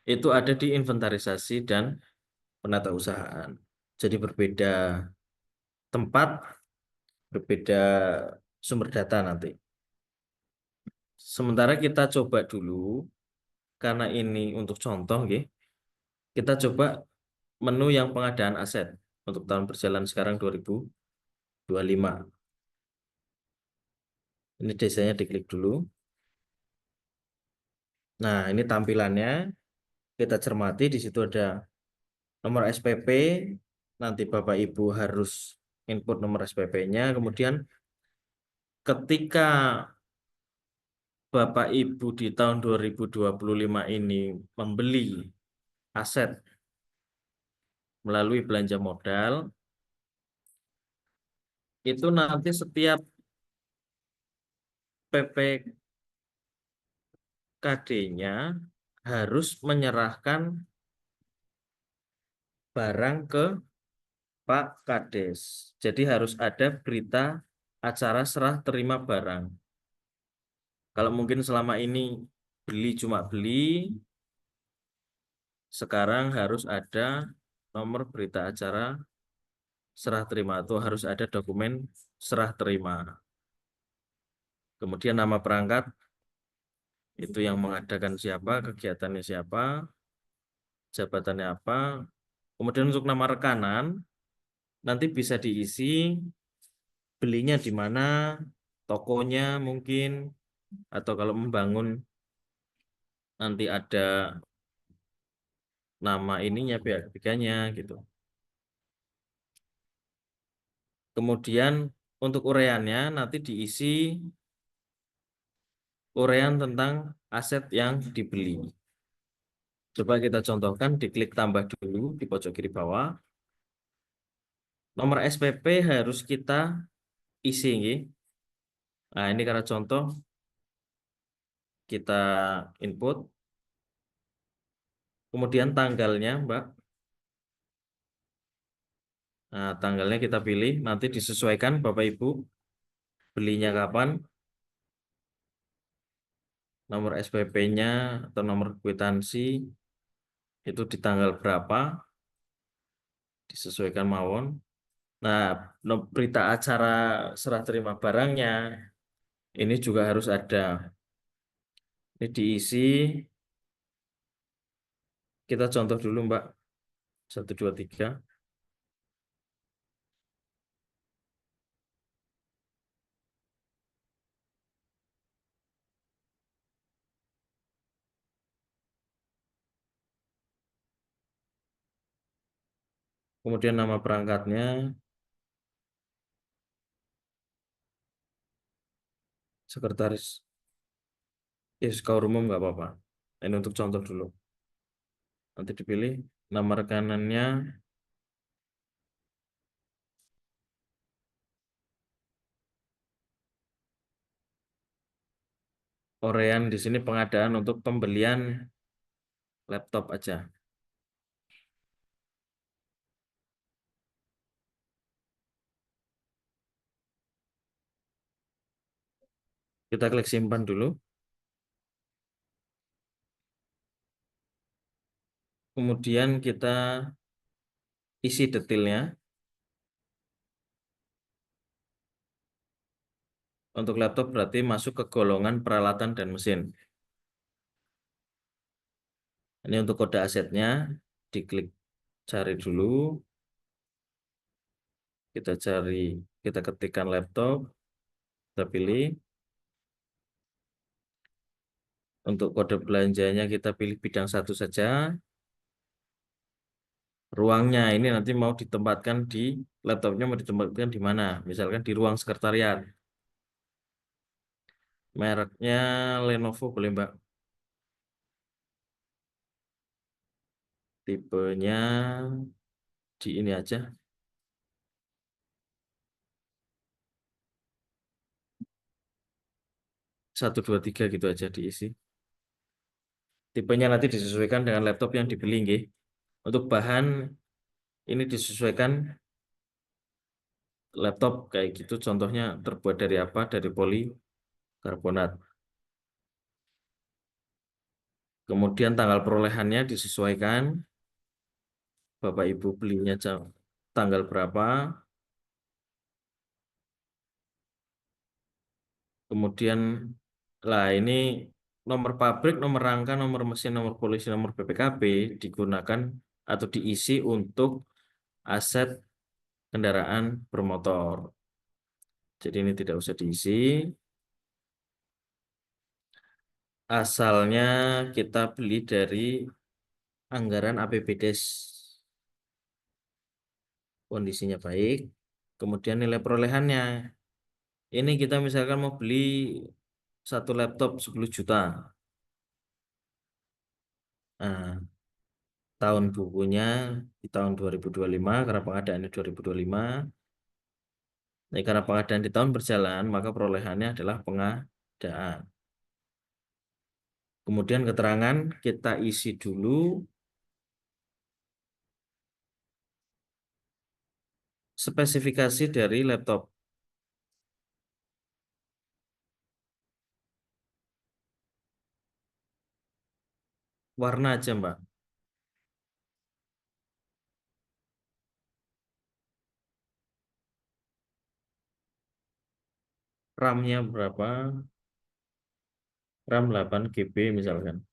itu ada di inventarisasi dan penatausahaan. Jadi berbeda tempat, berbeda sumber data nanti. Sementara kita coba dulu, karena ini untuk contoh, kita coba menu yang pengadaan aset untuk tahun berjalan sekarang 2025. Ini desanya diklik dulu. Nah, ini tampilannya. Kita cermati di situ ada nomor SPP. Nanti Bapak Ibu harus input nomor SPP-nya. Kemudian ketika Bapak Ibu di tahun 2025 ini membeli aset melalui belanja modal, itu nanti setiap PPKD-nya harus menyerahkan barang ke Pak Kades. Jadi harus ada berita acara serah terima barang. Kalau mungkin selama ini beli cuma beli, sekarang harus ada nomor berita acara serah terima atau harus ada dokumen serah terima. Kemudian nama perangkat, itu yang mengadakan siapa, kegiatannya siapa, jabatannya apa. Kemudian untuk nama rekanan, nanti bisa diisi belinya di mana, tokonya mungkin, atau kalau membangun nanti ada nama ininya pihak ketiganya gitu. Kemudian untuk uraiannya nanti diisi uraian tentang aset yang dibeli. Coba kita contohkan, diklik tambah dulu di pojok kiri bawah. Nomor SPP harus kita isi. Nah, ini karena contoh kita input. Kemudian tanggalnya, Mbak. Nah, tanggalnya kita pilih, nanti disesuaikan Bapak Ibu belinya kapan, nomor SPP-nya atau nomor kwitansi itu di tanggal berapa, disesuaikan mawon. Nah, berita acara serah terima barangnya ini juga harus ada. Ini diisi, kita contoh dulu Mbak, 1, 2, 3. Kemudian nama perangkatnya, sekretaris, ya sekolah umum nggak apa-apa. Ini untuk contoh dulu. Nanti dipilih nama rekanannya, Orean di sini pengadaan untuk pembelian laptop aja. Kita klik simpan dulu. Kemudian kita isi detailnya. Untuk laptop berarti masuk ke golongan peralatan dan mesin. Ini untuk kode asetnya, diklik cari dulu. Kita cari, kita ketikkan laptop, kita pilih. Untuk kode belanjanya kita pilih bidang 1 saja. Ruangnya ini nanti mau ditempatkan di laptopnya, mau ditempatkan di mana? Misalkan di ruang sekretariat. Mereknya Lenovo boleh Mbak. Tipenya di ini aja. 1, 2, 3 gitu aja diisi. Tipenya nanti disesuaikan dengan laptop yang dibeli nggih. Untuk bahan ini disesuaikan laptop kayak gitu, contohnya terbuat dari apa? Dari polikarbonat. Kemudian tanggal perolehannya disesuaikan. Bapak Ibu belinya tanggal berapa? Kemudian lah ini nomor pabrik, nomor rangka, nomor mesin, nomor polisi, nomor BPKB digunakan atau diisi untuk aset kendaraan bermotor. Jadi ini tidak usah diisi. Asalnya kita beli dari anggaran APBDes. Kondisinya baik. Kemudian nilai perolehannya. Ini kita misalkan mau beli 1 laptop 10 juta. Nah, tahun bukunya di tahun 2025, karena pengadaannya 2025. Nah, karena pengadaan di tahun berjalan, maka perolehannya adalah pengadaan. Kemudian keterangan kita isi dulu. Spesifikasi dari laptop. Warna aja, Mbak. RAM-nya berapa? RAM 8 GB misalkan.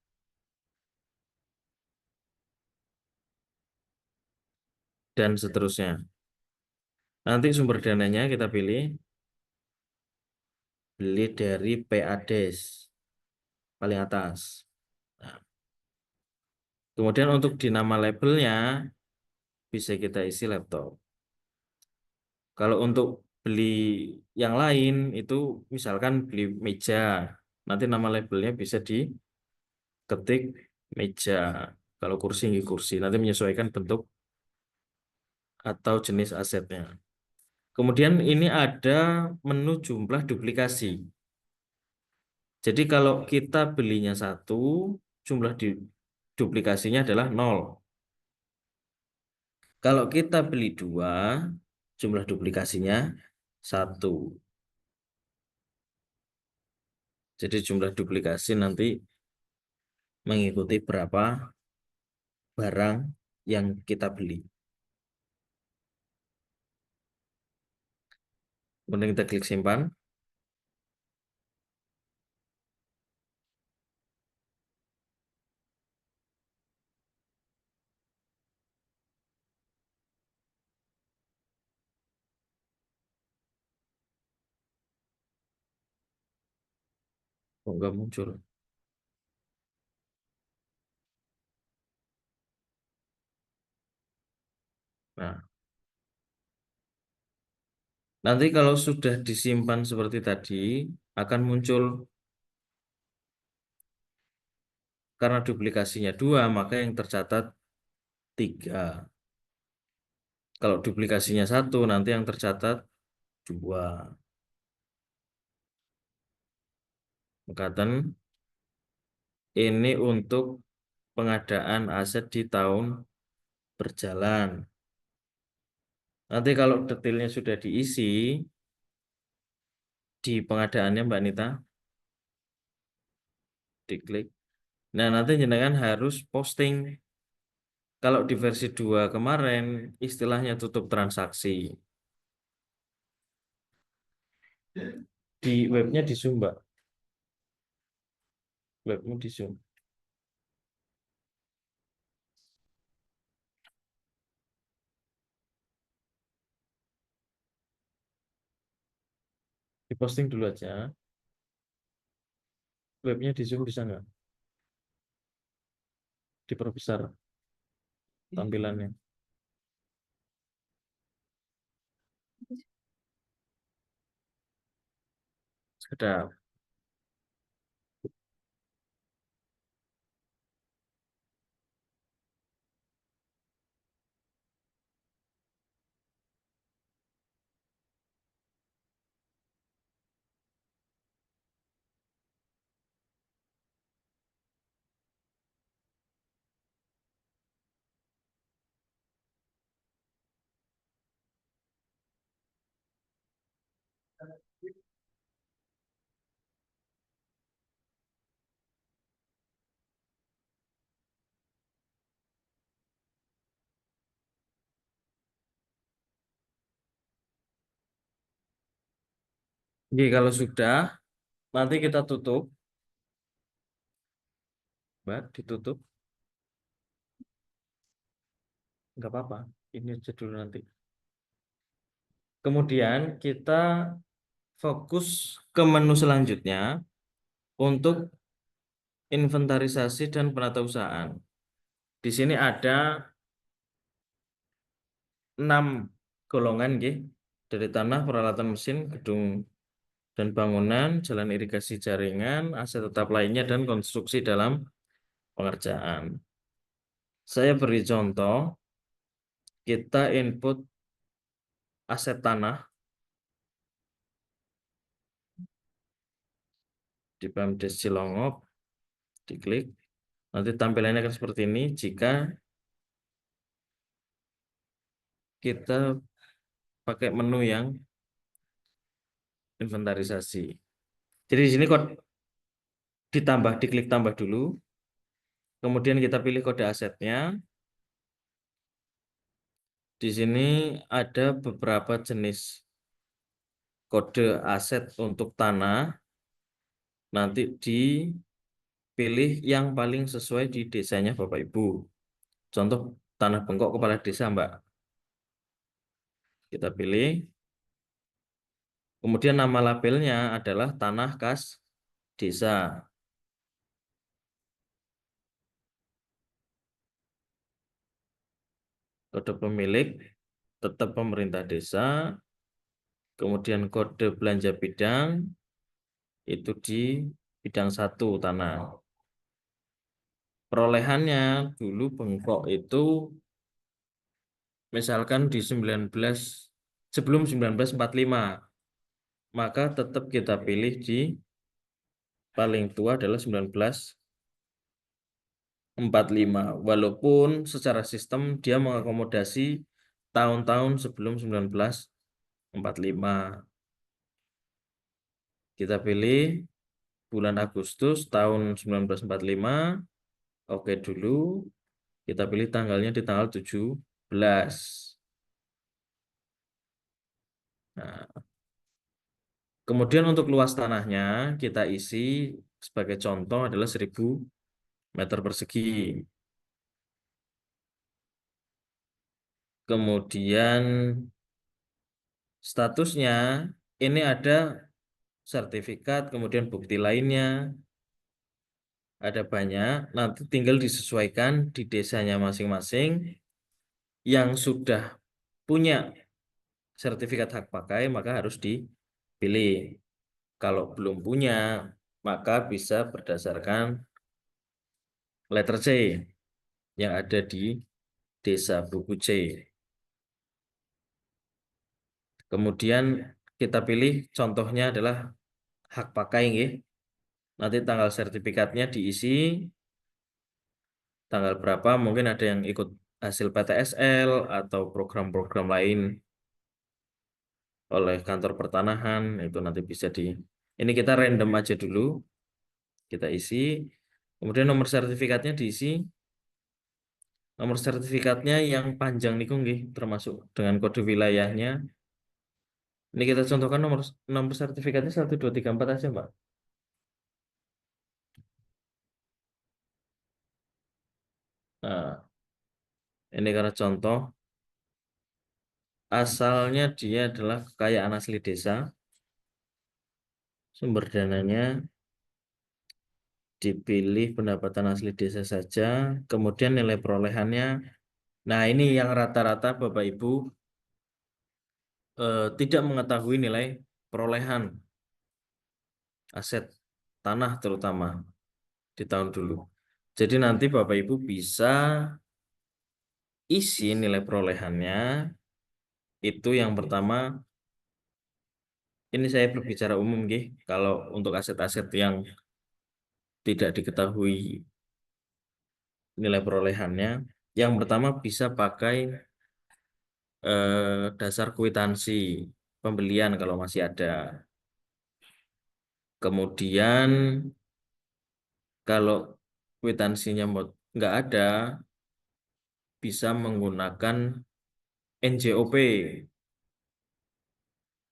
Dan seterusnya. Nanti sumber dananya kita pilih. Beli dari PADES. Paling atas. Nah, kemudian untuk di nama labelnya bisa kita isi laptop. Kalau untuk beli yang lain itu misalkan beli meja, nanti nama labelnya bisa diketik meja. Kalau kursi kursi, nanti menyesuaikan bentuk atau jenis asetnya. Kemudian ini ada menu jumlah duplikasi. Jadi kalau kita belinya 1, jumlah duplikasinya adalah 0. Kalau kita beli 2, jumlah duplikasinya 1. Jadi jumlah duplikasi nanti mengikuti berapa barang yang kita beli. Kemudian kita klik simpan. Kok nggak muncul? Nah, nanti kalau sudah disimpan seperti tadi, akan muncul karena duplikasinya 2, maka yang tercatat 3. Kalau duplikasinya 1, nanti yang tercatat 2. Mekaten ini untuk pengadaan aset di tahun berjalan. Nanti kalau detailnya sudah diisi di pengadaannya Mbak Nita, diklik. Nah, nanti jenengan harus posting. Kalau di versi 2 kemarin, istilahnya tutup transaksi. Di webnya di zoom, Mbak. Webnya di zoom. Diposting dulu aja. Webnya di zoom bisa nggak? Diperbesar tampilannya. Sudah. Oke, kalau sudah, nanti kita tutup. Mbak, ditutup. Nggak apa-apa. Ini aja dulu nanti. Kemudian kita fokus ke menu selanjutnya untuk inventarisasi dan penatausahaan. Di sini ada 6 golongan, dari tanah, peralatan mesin, gedung dan bangunan, jalan irigasi jaringan, aset tetap lainnya, dan konstruksi dalam pengerjaan. Saya beri contoh, kita input aset tanah di Pemdes Cilongok, diklik. Nanti tampilannya akan seperti ini jika kita pakai menu yang inventarisasi. Jadi di sini kok ditambah, diklik tambah dulu. Kemudian kita pilih kode asetnya. Di sini ada beberapa jenis kode aset untuk tanah. Nanti dipilih yang paling sesuai di desanya Bapak Ibu. Contoh tanah bengkok kepala desa, Mbak. Kita pilih. Kemudian nama labelnya adalah tanah kas desa. Kode pemilik tetap pemerintah desa. Kemudian kode belanja bidang itu di bidang 1 tanah. Perolehannya dulu bengkok itu misalkan di 19 sebelum 1945, maka tetap kita pilih di paling tua adalah 1945, walaupun secara sistem dia mengakomodasi tahun-tahun sebelum 1945. Kita pilih bulan Agustus tahun 1945. Oke dulu. Kita pilih tanggalnya di tanggal 17. Nah, Kemudian untuk luas tanahnya kita isi sebagai contoh adalah 1000 meter persegi. Kemudian statusnya ini ada sertifikat, kemudian bukti lainnya, ada banyak. Nanti tinggal disesuaikan di desanya masing-masing. Yang sudah punya sertifikat hak pakai maka harus dipilih. Kalau belum punya maka bisa berdasarkan letter C yang ada di desa buku C. Kemudian kita pilih contohnya adalah hak pakai nggih. Nanti tanggal sertifikatnya diisi tanggal berapa, mungkin ada yang ikut hasil PTSL atau program-program lain oleh kantor pertanahan, itu nanti bisa ini kita random aja dulu, kita isi. Kemudian nomor sertifikatnya diisi. Nomor sertifikatnya yang panjang niku nggih, termasuk dengan kode wilayahnya. Ini kita contohkan nomor nomor sertifikatnya 1234 aja, Mbak. Nah, ini karena contoh, asalnya dia adalah kekayaan asli desa. Sumber dananya dipilih pendapatan asli desa saja. Kemudian nilai perolehannya. Nah, ini yang rata-rata Bapak Ibu tidak mengetahui nilai perolehan aset tanah terutama di tahun dulu. Jadi nanti Bapak Ibu bisa isi nilai perolehannya. Itu yang pertama, ini saya berbicara umum nggih. Kalau untuk aset-aset yang tidak diketahui nilai perolehannya, yang pertama bisa pakai dasar kwitansi pembelian kalau masih ada. Kemudian kalau kwitansinya nggak ada, bisa menggunakan NJOP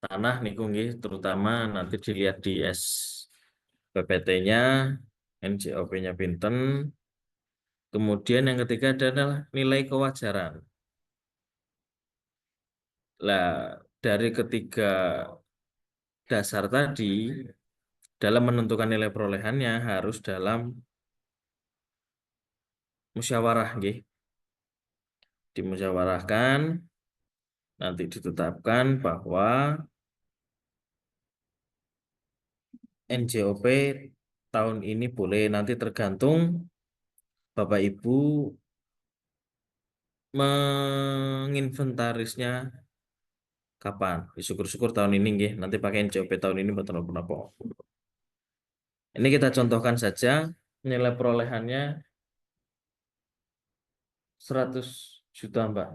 tanah niku nggih, terutama nanti dilihat di SPPT-nya NJOP-nya pinten. Kemudian yang ketiga adalah nilai kewajaran. Lah, dari ketiga dasar tadi, dalam menentukan nilai perolehannya harus dalam musyawarah nggih. Dimusyawarahkan, nanti ditetapkan bahwa NJOP tahun ini boleh, nanti tergantung Bapak Ibu menginventarisnya kapan. Syukur-syukur tahun ini nggih, nanti pakai NJOP tahun ini betul apa. Ini kita contohkan saja nilai perolehannya 100 juta, Mbak.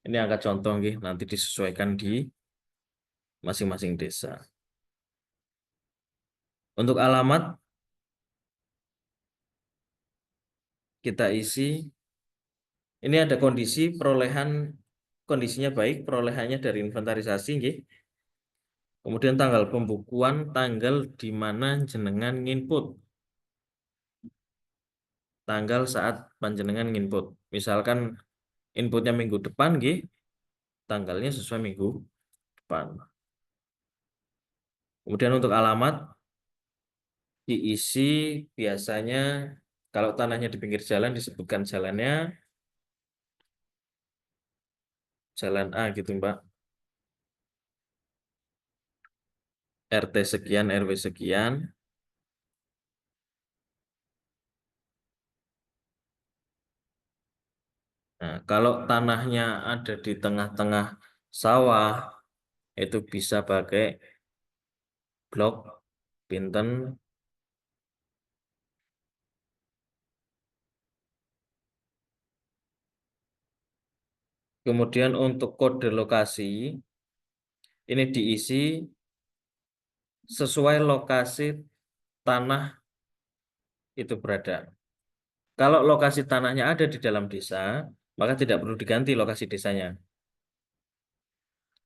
Ini angka contoh nggih, nanti disesuaikan di masing-masing desa. Untuk alamat kita isi. Ini ada kondisi perolehan, kondisinya baik, perolehannya dari inventarisasi nggih. Kemudian tanggal pembukuan, tanggal di mana jenengan nginput. Tanggal saat panjenengan nginput. Misalkan inputnya minggu depan nggih, tanggalnya sesuai minggu depan. Kemudian untuk alamat diisi biasanya kalau tanahnya di pinggir jalan disebutkan jalannya jalan A gitu, Mbak. RT sekian, RW sekian. Nah, kalau tanahnya ada di tengah-tengah sawah, itu bisa pakai blok pinten. Kemudian untuk kode lokasi, ini diisi sesuai lokasi tanah itu berada. Kalau lokasi tanahnya ada di dalam desa, maka tidak perlu diganti lokasi desanya.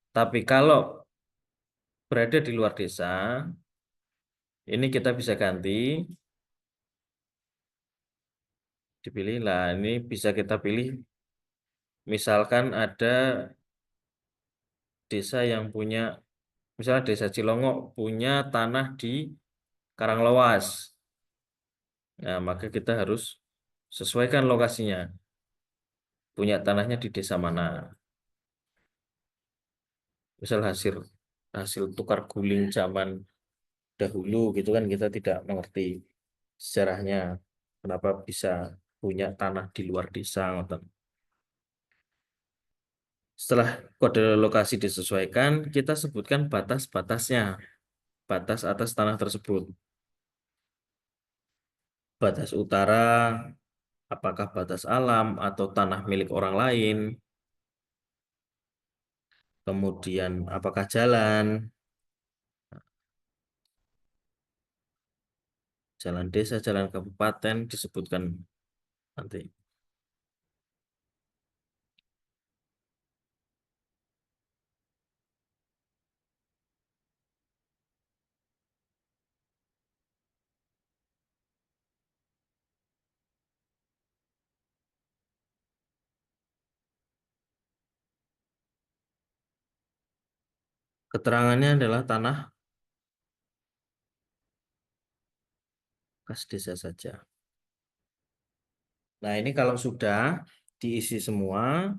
Tapi kalau berada di luar desa, ini kita bisa ganti, dipilih lah. Ini bisa kita pilih, misalkan ada desa yang punya, misalnya desa Cilongok punya tanah di Karanglewas. Nah, maka kita harus sesuaikan lokasinya. Punya tanahnya di desa mana. Misal hasil hasil tukar guling zaman dahulu gitu kan, kita tidak mengerti sejarahnya. Kenapa bisa punya tanah di luar desa, ngoten. Setelah kode lokasi disesuaikan, kita sebutkan batas-batasnya, batas atas tanah tersebut. Batas utara, apakah batas alam atau tanah milik orang lain. Kemudian apakah jalan desa, jalan kabupaten disebutkan nanti. Keterangannya adalah tanah kas desa saja. Nah, ini kalau sudah diisi semua,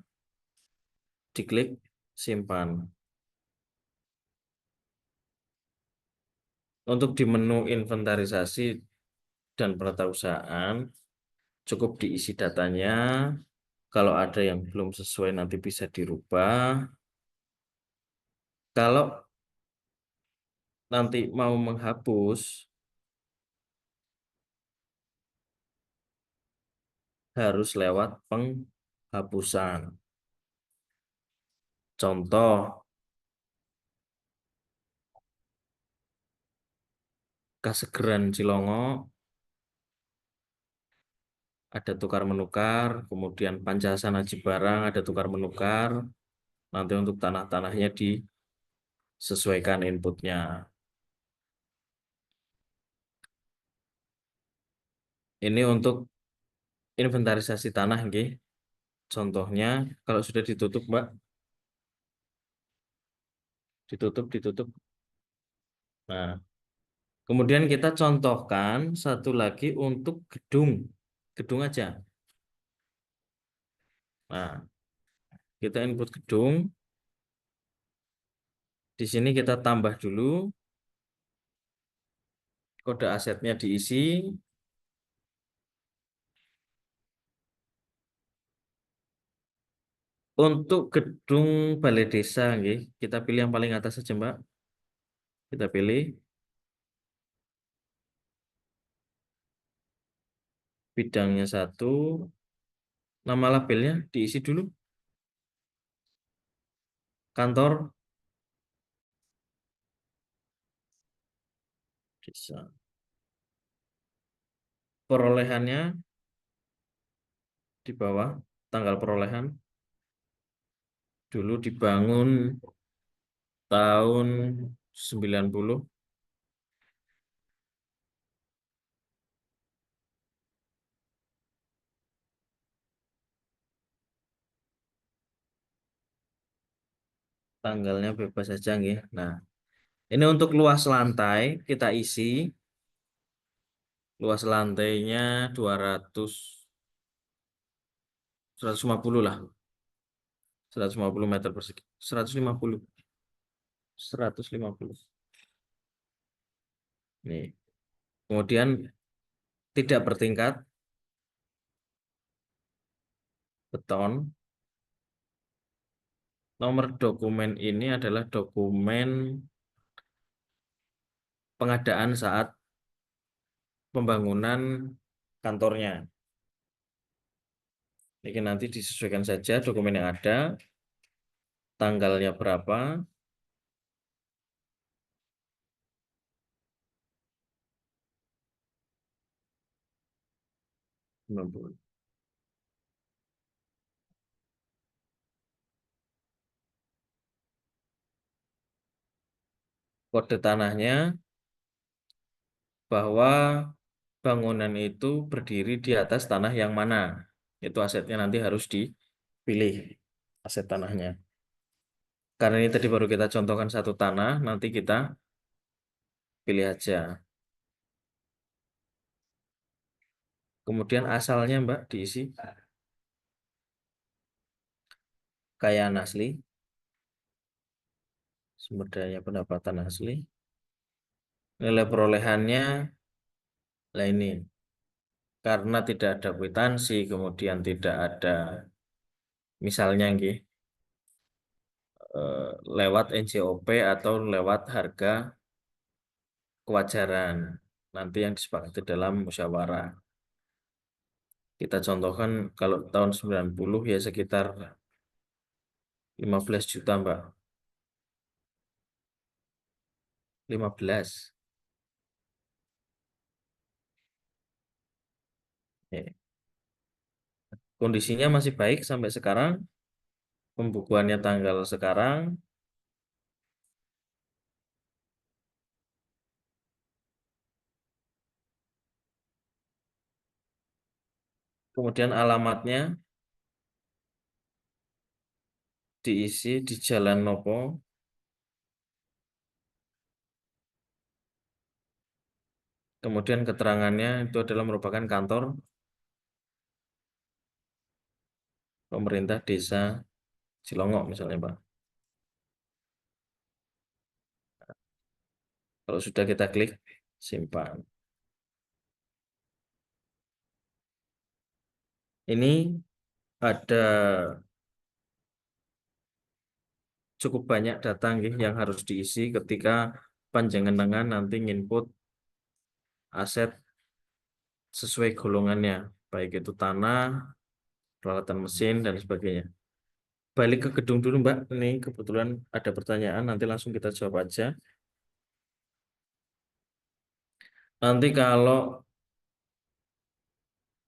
diklik simpan. Untuk di menu inventarisasi dan peratausahaan, cukup diisi datanya. Kalau ada yang belum sesuai nanti bisa dirubah. Kalau nanti mau menghapus, harus lewat penghapusan. Contoh, Kasegeran Cilongok, ada tukar menukar, kemudian Pancasana Cibarang ada tukar menukar. Nanti untuk tanah-tanahnya disesuaikan inputnya. Ini untuk inventarisasi tanah, nggih. Contohnya, kalau sudah ditutup, Mbak, ditutup. Nah, kemudian kita contohkan satu lagi untuk gedung aja. Nah, kita input gedung. Di sini kita tambah dulu, kode asetnya diisi. Untuk gedung balai desa, nggih, kita pilih yang paling atas saja, Mbak. Kita pilih bidangnya 1, nama labelnya diisi dulu. Kantor desa. Perolehannya di bawah, tanggal perolehan. Dulu dibangun tahun 90. Tanggalnya bebas saja, nggih. Nah, ini untuk luas lantai kita isi. Luas lantainya 200, 150 lah. 150 meter persegi. 150. 150. Nih. Kemudian tidak bertingkat, beton. Nomor dokumen ini adalah dokumen pengadaan saat pembangunan kantornya. Ini nanti disesuaikan saja dokumen yang ada, tanggalnya berapa. kode tanahnya bahwa bangunan itu berdiri di atas tanah yang mana. Itu asetnya nanti harus dipilih aset tanahnya. Karena ini tadi baru kita contohkan satu tanah, nanti kita pilih aja. Kemudian asalnya Mbak diisi kekayaan asli, sumber daya pendapatan asli, nilai perolehannya, lah ini karena tidak ada kwitansi, kemudian tidak ada misalnya nggih, lewat NJOP atau lewat harga kewajaran nanti yang disepakati dalam musyawarah. Kita contohkan kalau tahun 90 ya sekitar 15 juta Mbak. 15. Ya. Kondisinya masih baik sampai sekarang, pembukuannya tanggal sekarang, kemudian alamatnya diisi di Jalan Nopo, kemudian keterangannya itu adalah merupakan kantor pemerintah desa Cilongok misalnya Pak. Kalau sudah kita klik simpan. Ini ada cukup banyak data nggih yang harus diisi ketika panjenengan nanti input aset sesuai golongannya, baik itu tanah, peralatan mesin, dan sebagainya. Balik ke gedung dulu Mbak, ini kebetulan ada pertanyaan, nanti langsung kita jawab aja. Nanti kalau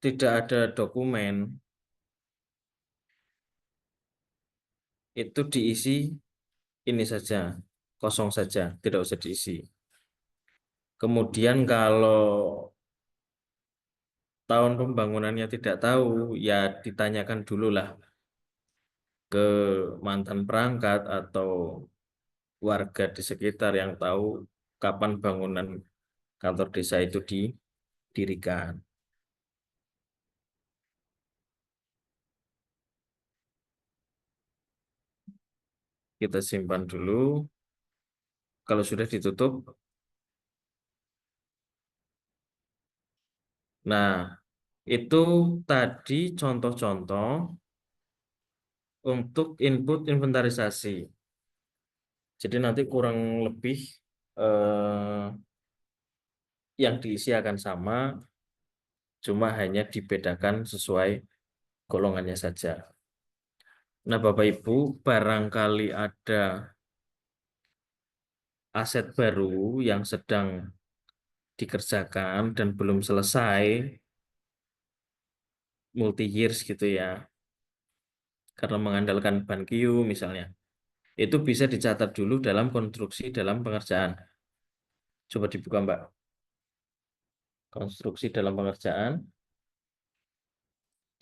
tidak ada dokumen, itu diisi ini saja, kosong saja, tidak usah diisi. Kemudian kalau tahun pembangunannya tidak tahu, ya ditanyakan dulu lah ke mantan perangkat atau warga di sekitar yang tahu kapan bangunan kantor desa itu didirikan. Kita simpan dulu. Kalau sudah ditutup, nah itu tadi contoh-contoh untuk input inventarisasi. Jadi nanti kurang lebih eh, yang diisi akan sama, cuma hanya dibedakan sesuai golongannya saja. Nah, Bapak Ibu, barangkali ada aset baru yang sedang dikerjakan dan belum selesai, multi years gitu ya, karena mengandalkan BanQu misalnya. Itu bisa dicatat dulu dalam konstruksi dalam pengerjaan. Coba dibuka Mbak. Konstruksi dalam pengerjaan,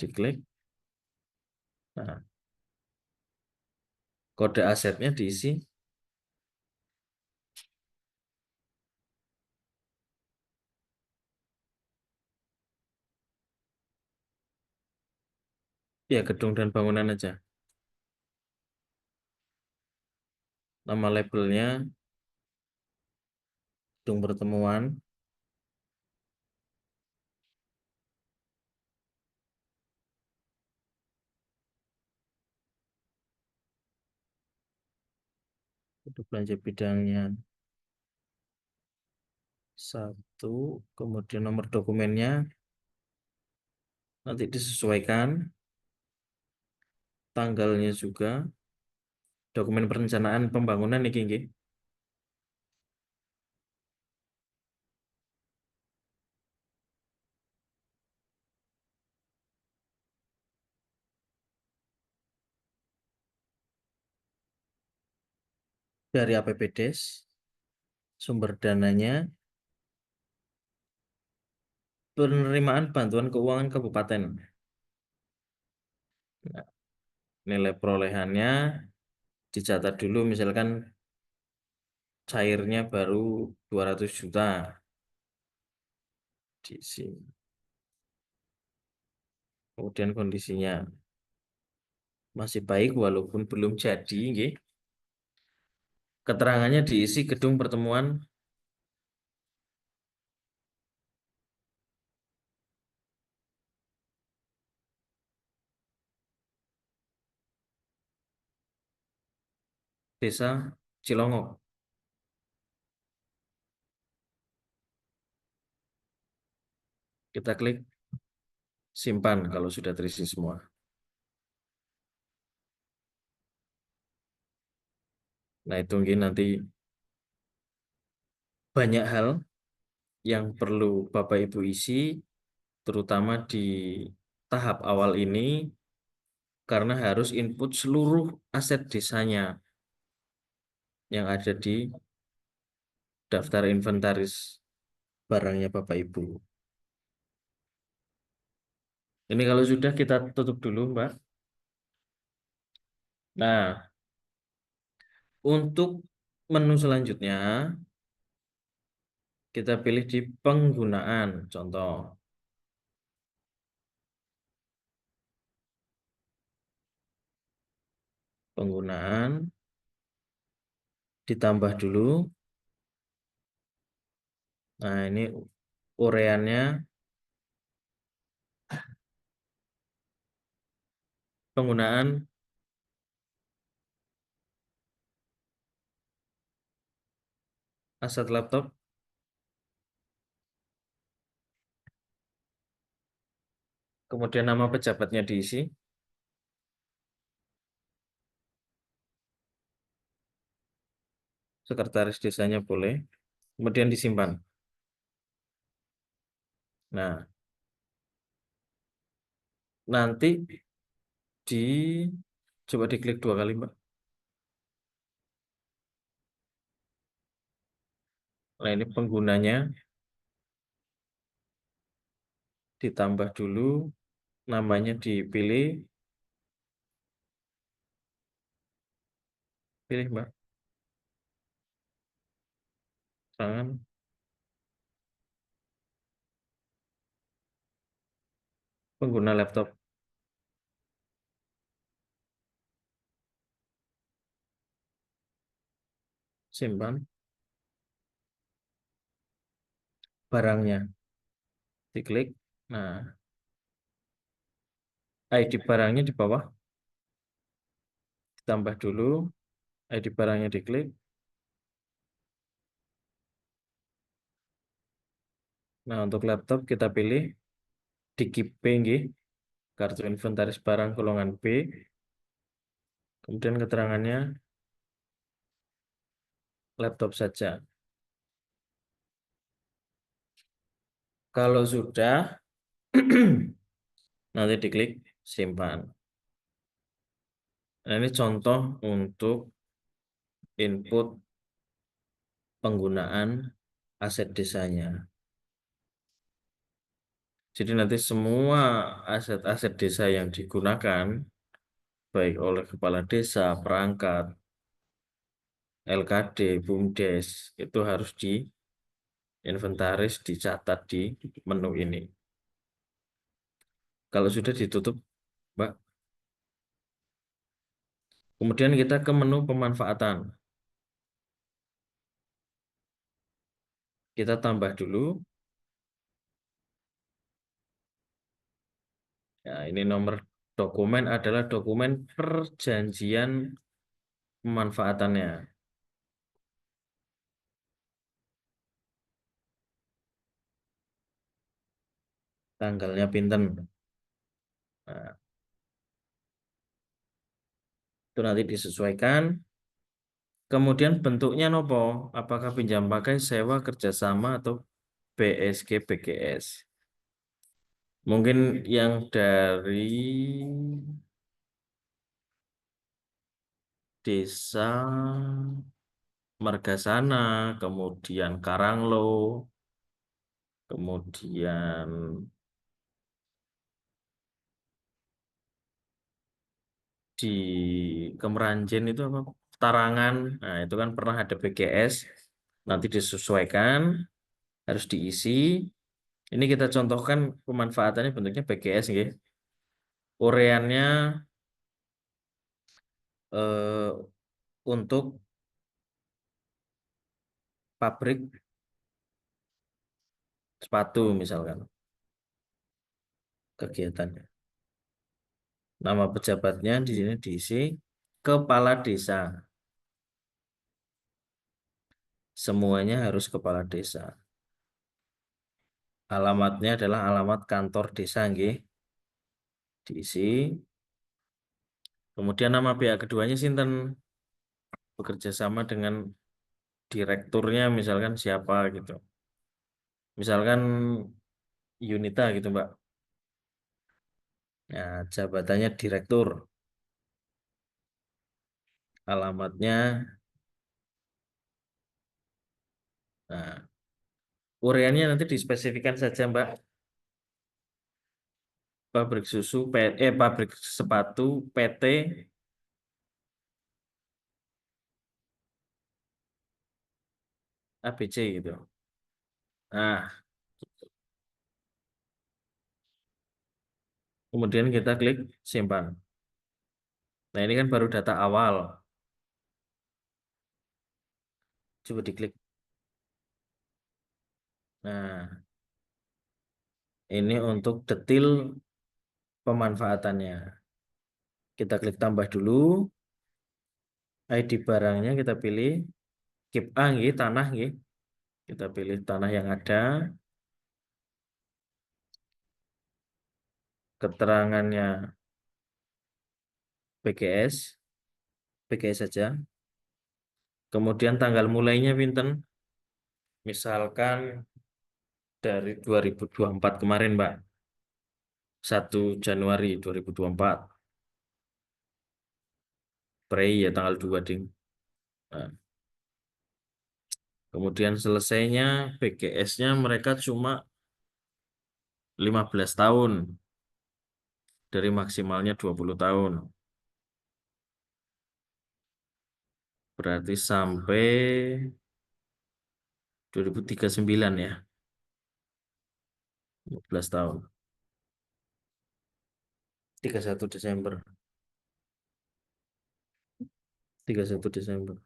diklik. Nah, kode asetnya diisi. Ya, gedung dan bangunan aja. Nama labelnya gedung pertemuan. Untuk belanja bidangnya satu, kemudian nomor dokumennya nanti disesuaikan, tanggalnya juga, dokumen perencanaan pembangunan ini nggih. Dari APBDes, Sumber dananya penerimaan bantuan keuangan kabupaten. Nah, nilai perolehannya dicatat dulu, misalkan cairnya baru 200 juta di sini. Kemudian kondisinya masih baik walaupun belum jadi, nggih. Keterangannya diisi gedung pertemuan Desa Cilongok. Kita klik simpan kalau sudah terisi semua. Nah, itu mungkin nanti banyak hal yang perlu Bapak Ibu isi, terutama di tahap awal ini, karena harus input seluruh aset desanya yang ada di daftar inventaris barangnya Bapak Ibu. Ini kalau sudah kita tutup dulu, Mbak. Nah, untuk menu selanjutnya, kita pilih di penggunaan. Contoh, penggunaan, ditambah dulu. Nah, ini ureannya, penggunaan aset laptop, kemudian nama pejabatnya diisi, sekretaris desanya boleh, kemudian disimpan. Nah, nanti di coba diklik 2 kali, Mbak. Nah, ini penggunanya ditambah dulu, namanya dipilih, pilih, Mbak. Tangan, pengguna laptop, simpan, barangnya, diklik. Nah, ID barangnya di bawah, ditambah dulu, ID barangnya diklik. Nah, untuk laptop kita pilih DKIP B, nggih, kartu inventaris barang golongan B. Kemudian keterangannya laptop saja. Kalau sudah, nanti diklik simpan. Nah, ini contoh untuk input penggunaan aset desanya. Jadi nanti semua aset-aset desa yang digunakan, baik oleh kepala desa, perangkat, LKD, BUMDes, itu harus diinventaris, dicatat di menu ini. Kalau sudah ditutup, Mbak. Kemudian kita ke menu pemanfaatan. Kita tambah dulu. Ya, ini nomor dokumen adalah dokumen perjanjian pemanfaatannya. Tanggalnya pinten. Nah, itu nanti disesuaikan. Kemudian bentuknya nopo? Apakah pinjam pakai, sewa, kerjasama, atau BSG, BGS? Mungkin yang dari desa Margasana, kemudian Karanglo, kemudian di Kemeranjen itu apa? Tarangan. Nah, itu kan pernah ada BGS. Nanti disesuaikan, harus diisi. Ini kita contohkan pemanfaatannya bentuknya BGS nggih. Ureannya eh, untuk pabrik sepatu misalkan kegiatannya. Nama pejabatnya di sini diisi kepala desa. Semuanya harus kepala desa. Alamatnya adalah alamat kantor desa nggih. Diisi. Kemudian nama pihak keduanya sinten, bekerja sama dengan direkturnya misalkan siapa gitu. Misalkan Yunita gitu, Mbak. Nah, jabatannya direktur. Alamatnya, nah, ureannya nanti dispesifikan saja, Mbak. Pabrik susu, pabrik sepatu, PT, ABC gitu. Nah, kemudian kita klik simpan. Nah, ini kan baru data awal. Coba diklik. Nah, ini untuk detail pemanfaatannya. Kita klik tambah dulu. ID barangnya kita pilih. Keep A, nggih, tanah, nggih. Kita pilih tanah yang ada. Keterangannya PGS. PGS saja. Kemudian tanggal mulainya pinten. Misalkan dari 2024 kemarin, Mbak. 1 Januari 2024. Prei ya tanggal 2 ding. Nah, kemudian selesainya PGS-nya mereka cuma 15 tahun dari maksimalnya 20 tahun. Berarti sampai 2039 ya. 15 tahun. 31 Desember. 31 Desember.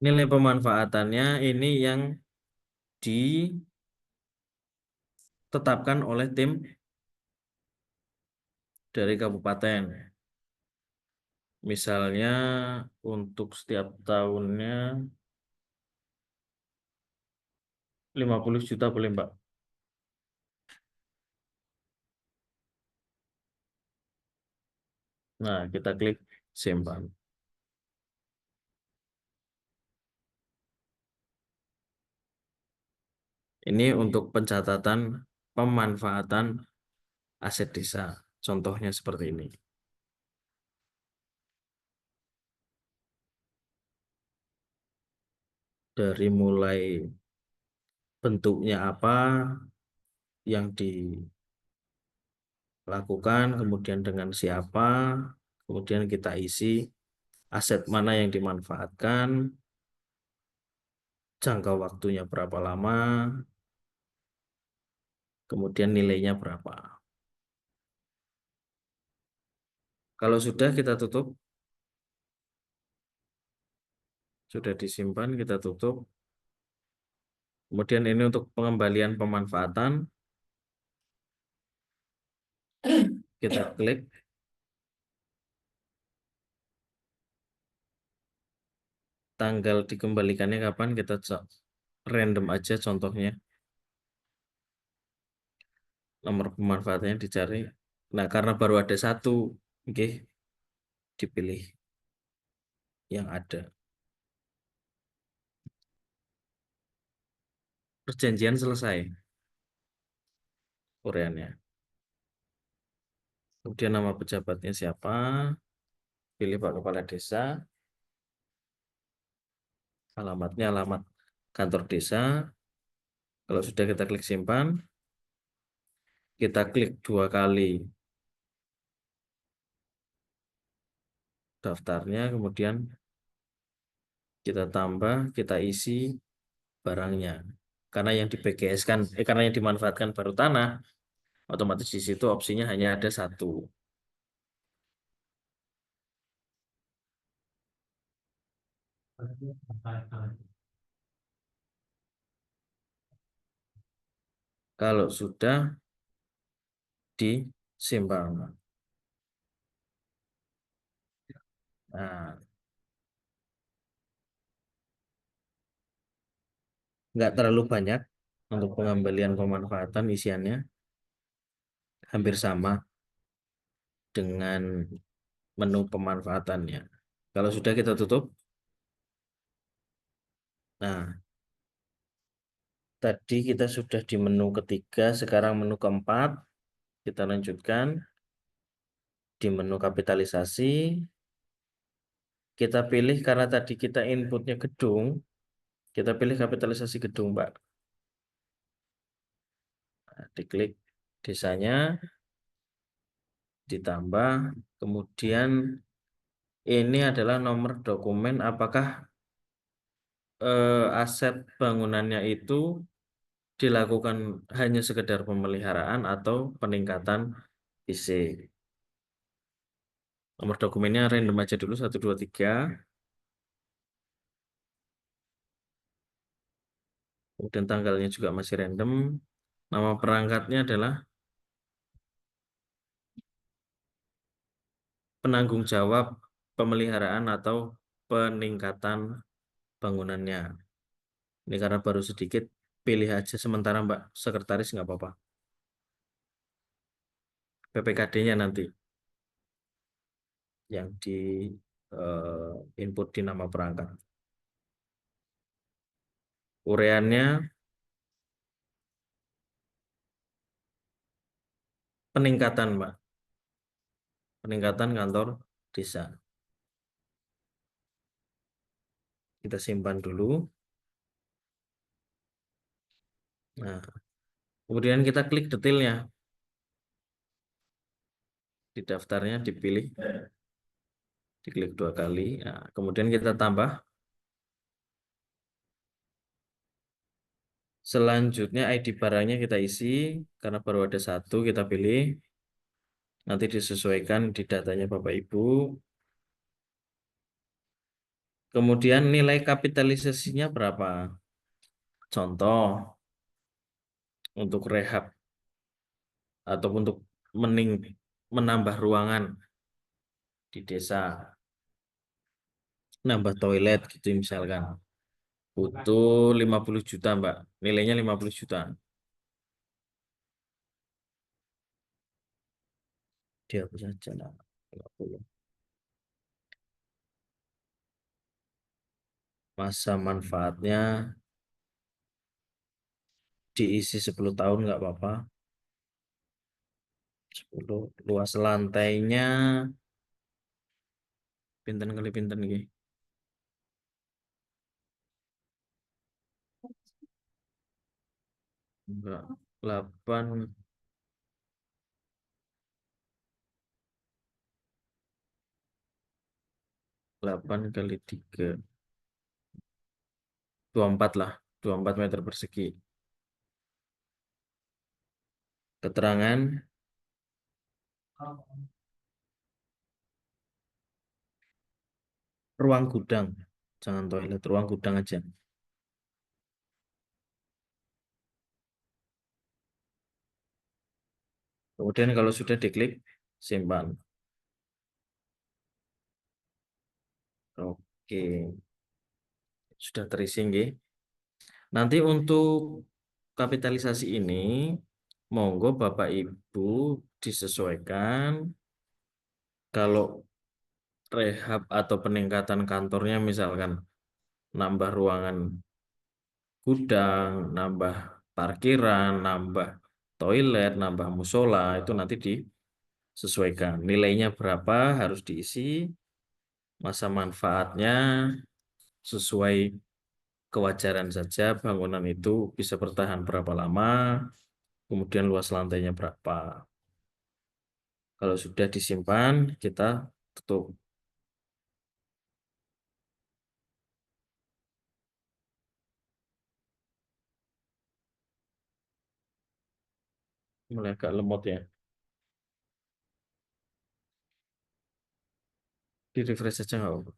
Nilai pemanfaatannya ini yang ditetapkan oleh tim dari kabupaten. Misalnya untuk setiap tahunnya 50 juta boleh, Mbak. Nah, kita klik simpan. Ini untuk pencatatan pemanfaatan aset desa. Contohnya seperti ini. Dari mulai bentuknya apa yang dilakukan, kemudian dengan siapa, kemudian kita isi aset mana yang dimanfaatkan, jangka waktunya berapa lama, kemudian nilainya berapa. Kalau sudah kita tutup, sudah disimpan, kita tutup. Kemudian ini untuk pengembalian pemanfaatan, kita klik. Tanggal dikembalikannya kapan, kita random aja contohnya. Nomor pemanfaatannya dicari. Nah, karena baru ada satu, oke, dipilih yang ada. Perjanjian selesai. ureannya. Kemudian nama pejabatnya siapa? Pilih Pak Kepala Desa. Alamatnya alamat kantor desa. Kalau sudah kita klik simpan, kita klik 2 kali daftarnya, kemudian kita tambah, kita isi barangnya. Karena yang di PGS kan, karena yang dimanfaatkan baru tanah, otomatis di situ opsinya hanya ada 1. Kalau sudah disimpan. Nah, nggak terlalu banyak untuk pengembalian pemanfaatan, isiannya hampir sama dengan menu pemanfaatannya. Kalau sudah kita tutup. Nah, tadi kita sudah di menu ketiga, sekarang menu keempat. Kita lanjutkan di menu kapitalisasi. Kita pilih, karena tadi kita inputnya gedung, kita pilih kapitalisasi gedung, Mbak. Nah, diklik desanya, ditambah, kemudian ini adalah nomor dokumen, apakah aset bangunannya itu dilakukan hanya sekedar pemeliharaan atau peningkatan fisik. Nomor dokumennya random aja dulu, 1, 2, 3. Kemudian tanggalnya juga masih random. Nama perangkatnya adalah penanggung jawab pemeliharaan atau peningkatan bangunannya. Ini karena baru sedikit, pilih aja sementara Mbak, sekretaris nggak apa-apa. PPKD-nya nanti yang di input di nama perangkat. Ureannya peningkatan, Mbak. Peningkatan kantor desa. Kita simpan dulu. Nah, kemudian kita klik detailnya. Di daftarnya dipilih, diklik 2 kali. Nah, kemudian kita tambah. Selanjutnya ID barangnya kita isi, karena baru ada 1, kita pilih. Nanti disesuaikan di datanya Bapak Ibu. Kemudian nilai kapitalisasinya berapa? Contoh, untuk rehab atau untuk menambah ruangan di desa, nambah toilet gitu misalkan. Butuh 50 juta, Mbak. Nilainya 50 juta. Dihapus saja lah. 50. Masa manfaatnya diisi 10 tahun nggak apa-apa. 10. Luas lantainya pinten kali pinten iki. Enggak. 8 kali 3. 24 lah. 24 meter persegi. Keterangan ruang gudang. Jangan toilet, ruang gudang aja. Kemudian kalau sudah diklik, simpan. Oke. Sudah terisi nggih. Nanti untuk kapitalisasi ini, monggo Bapak Ibu disesuaikan. Kalau rehab atau peningkatan kantornya misalkan nambah ruangan gudang, nambah parkiran, nambah toilet, nambah musola, itu nanti disesuaikan. Nilainya berapa harus diisi, masa manfaatnya sesuai kewajaran saja, bangunan itu bisa bertahan berapa lama, kemudian luas lantainya berapa. Kalau sudah disimpan, kita tutup. Mulai agak lemot ya. Di refresh saja nggak apa-apa.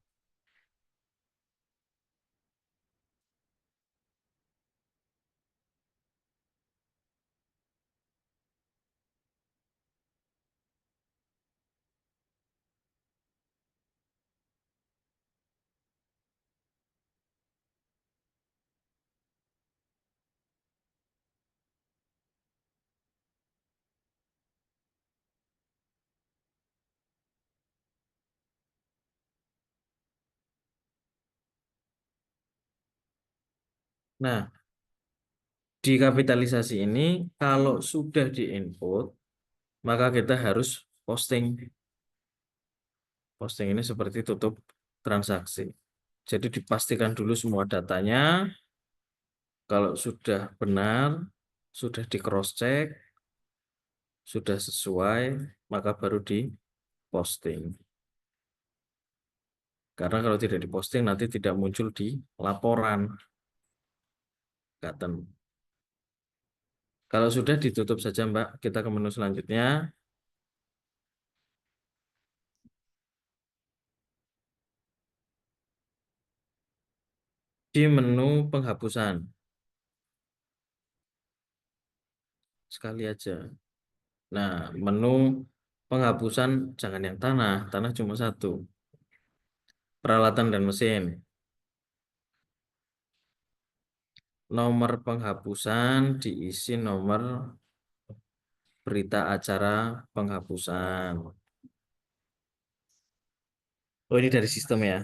Nah, di kapitalisasi ini kalau sudah di input, maka kita harus posting. Posting ini seperti tutup transaksi. Jadi dipastikan dulu semua datanya. Kalau sudah benar, sudah di cross check, sudah sesuai, maka baru di posting. Karena kalau tidak diposting nanti tidak muncul di laporan. Katen. Kalau sudah ditutup saja Mbak, kita ke menu selanjutnya. Di menu penghapusan. Sekali aja. Nah, menu penghapusan jangan yang tanah. Tanah cuma satu. Peralatan dan mesin. Nomor penghapusan diisi nomor berita acara penghapusan. Oh, ini dari sistem ya.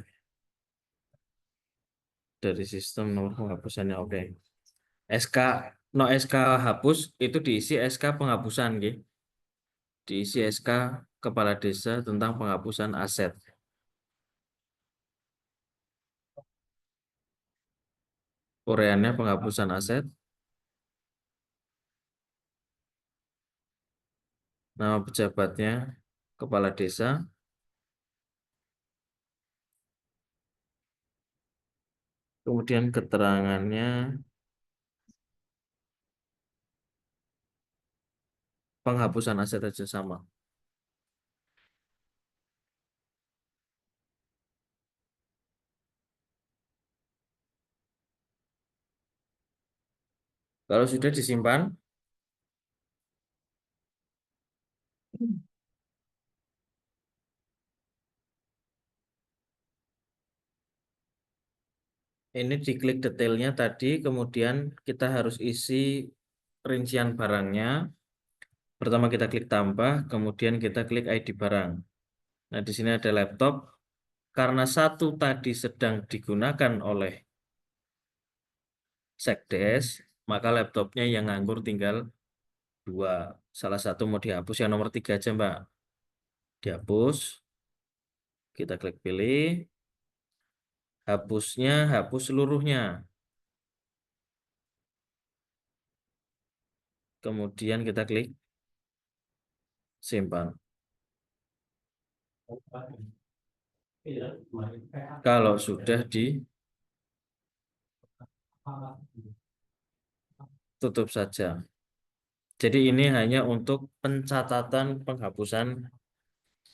Dari sistem nomor penghapusannya, oke. SK, no SK hapus itu diisi SK penghapusan, gitu. Diisi SK Kepala Desa tentang penghapusan aset. Ureannya penghapusan aset. Nama pejabatnya Kepala Desa. Kemudian keterangannya penghapusan aset aja sama. Kalau sudah disimpan, ini diklik detailnya tadi, kemudian kita harus isi rincian barangnya. Pertama kita klik tambah, kemudian kita klik ID barang. Nah, di sini ada laptop. Karena satu tadi sedang digunakan oleh Sekdes, maka laptopnya yang nganggur tinggal 2. Salah satu mau dihapus, yang nomor 3 aja, Mbak. Dihapus. Kita klik pilih. Hapusnya, hapus seluruhnya. Kemudian kita klik simpan. Kalau sudah ditutup saja. Jadi ini hanya untuk pencatatan penghapusan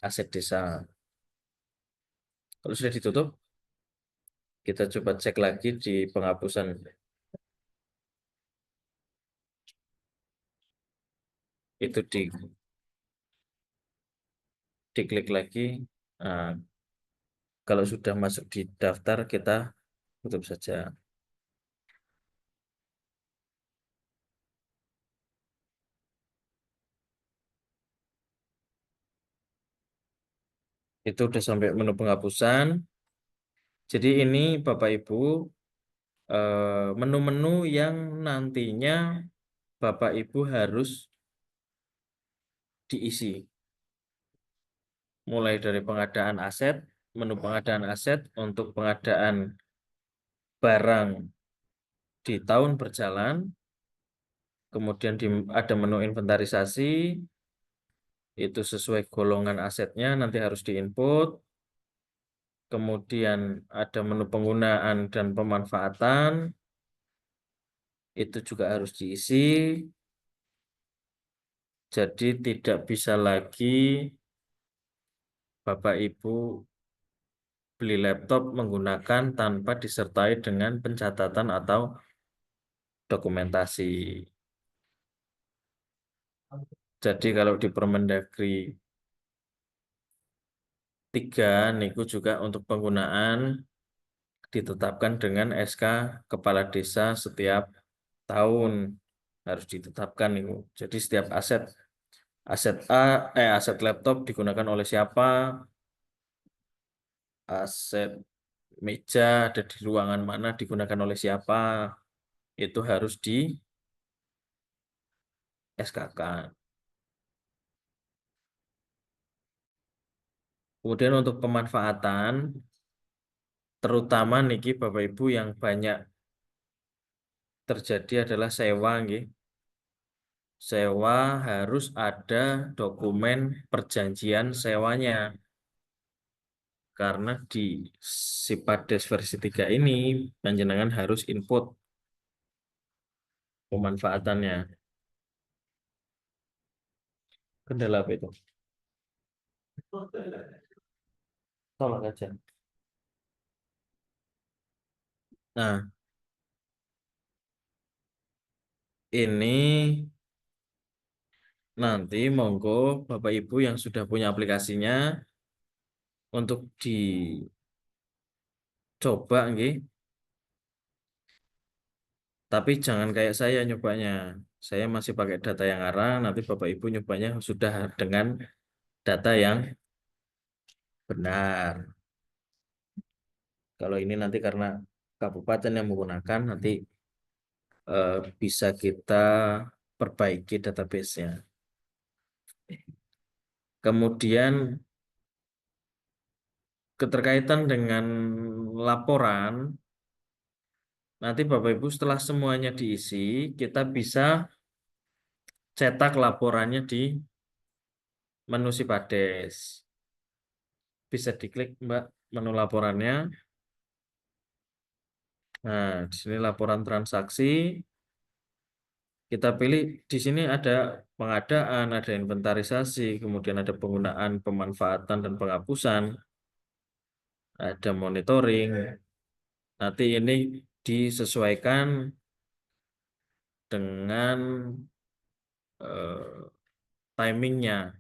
aset desa. Kalau sudah ditutup, kita coba cek lagi di penghapusan. Itu diklik lagi. Nah, kalau sudah masuk di daftar, kita tutup saja. Itu udah sampai menu penghapusan. Jadi ini Bapak Ibu menu-menu yang nantinya Bapak Ibu harus diisi. Mulai dari pengadaan aset, menu pengadaan aset untuk pengadaan barang di tahun berjalan, kemudian ada menu inventarisasi, itu sesuai golongan asetnya nanti harus diinput, kemudian ada menu penggunaan dan pemanfaatan, itu juga harus diisi, jadi tidak bisa lagi Bapak Ibu beli laptop menggunakan tanpa disertai dengan pencatatan atau dokumentasi. Jadi kalau di Permendagri 3 niku juga untuk penggunaan ditetapkan dengan SK Kepala Desa setiap tahun harus ditetapkan niku. Jadi setiap aset aset laptop digunakan oleh siapa, aset meja ada di ruangan mana digunakan oleh siapa, itu harus di SK-kan. Kemudian untuk pemanfaatan, terutama niki Bapak Ibu yang banyak terjadi adalah sewa, nggih. Sewa harus ada dokumen perjanjian sewanya. Karena di Sipades versi 3 ini, panjenengan harus input pemanfaatannya. Kendala apa itu? Tolak aja. Nah, ini nanti monggo Bapak Ibu yang sudah punya aplikasinya untuk dicoba nggih. Tapi jangan kayak saya nyobanya. Saya masih pakai data yang arah, nanti Bapak Ibu nyobanya sudah dengan data yang benar. Kalau ini nanti karena kabupaten yang menggunakan, nanti bisa kita perbaiki database-nya. Kemudian keterkaitan dengan laporan, nanti Bapak Ibu setelah semuanya diisi, kita bisa cetak laporannya di menu Sipades. Bisa diklik Mbak menu laporannya. Nah, di sini laporan transaksi. Kita pilih di sini ada pengadaan, ada inventarisasi, kemudian ada penggunaan, pemanfaatan dan penghapusan, ada monitoring. Nanti ini disesuaikan dengan timingnya.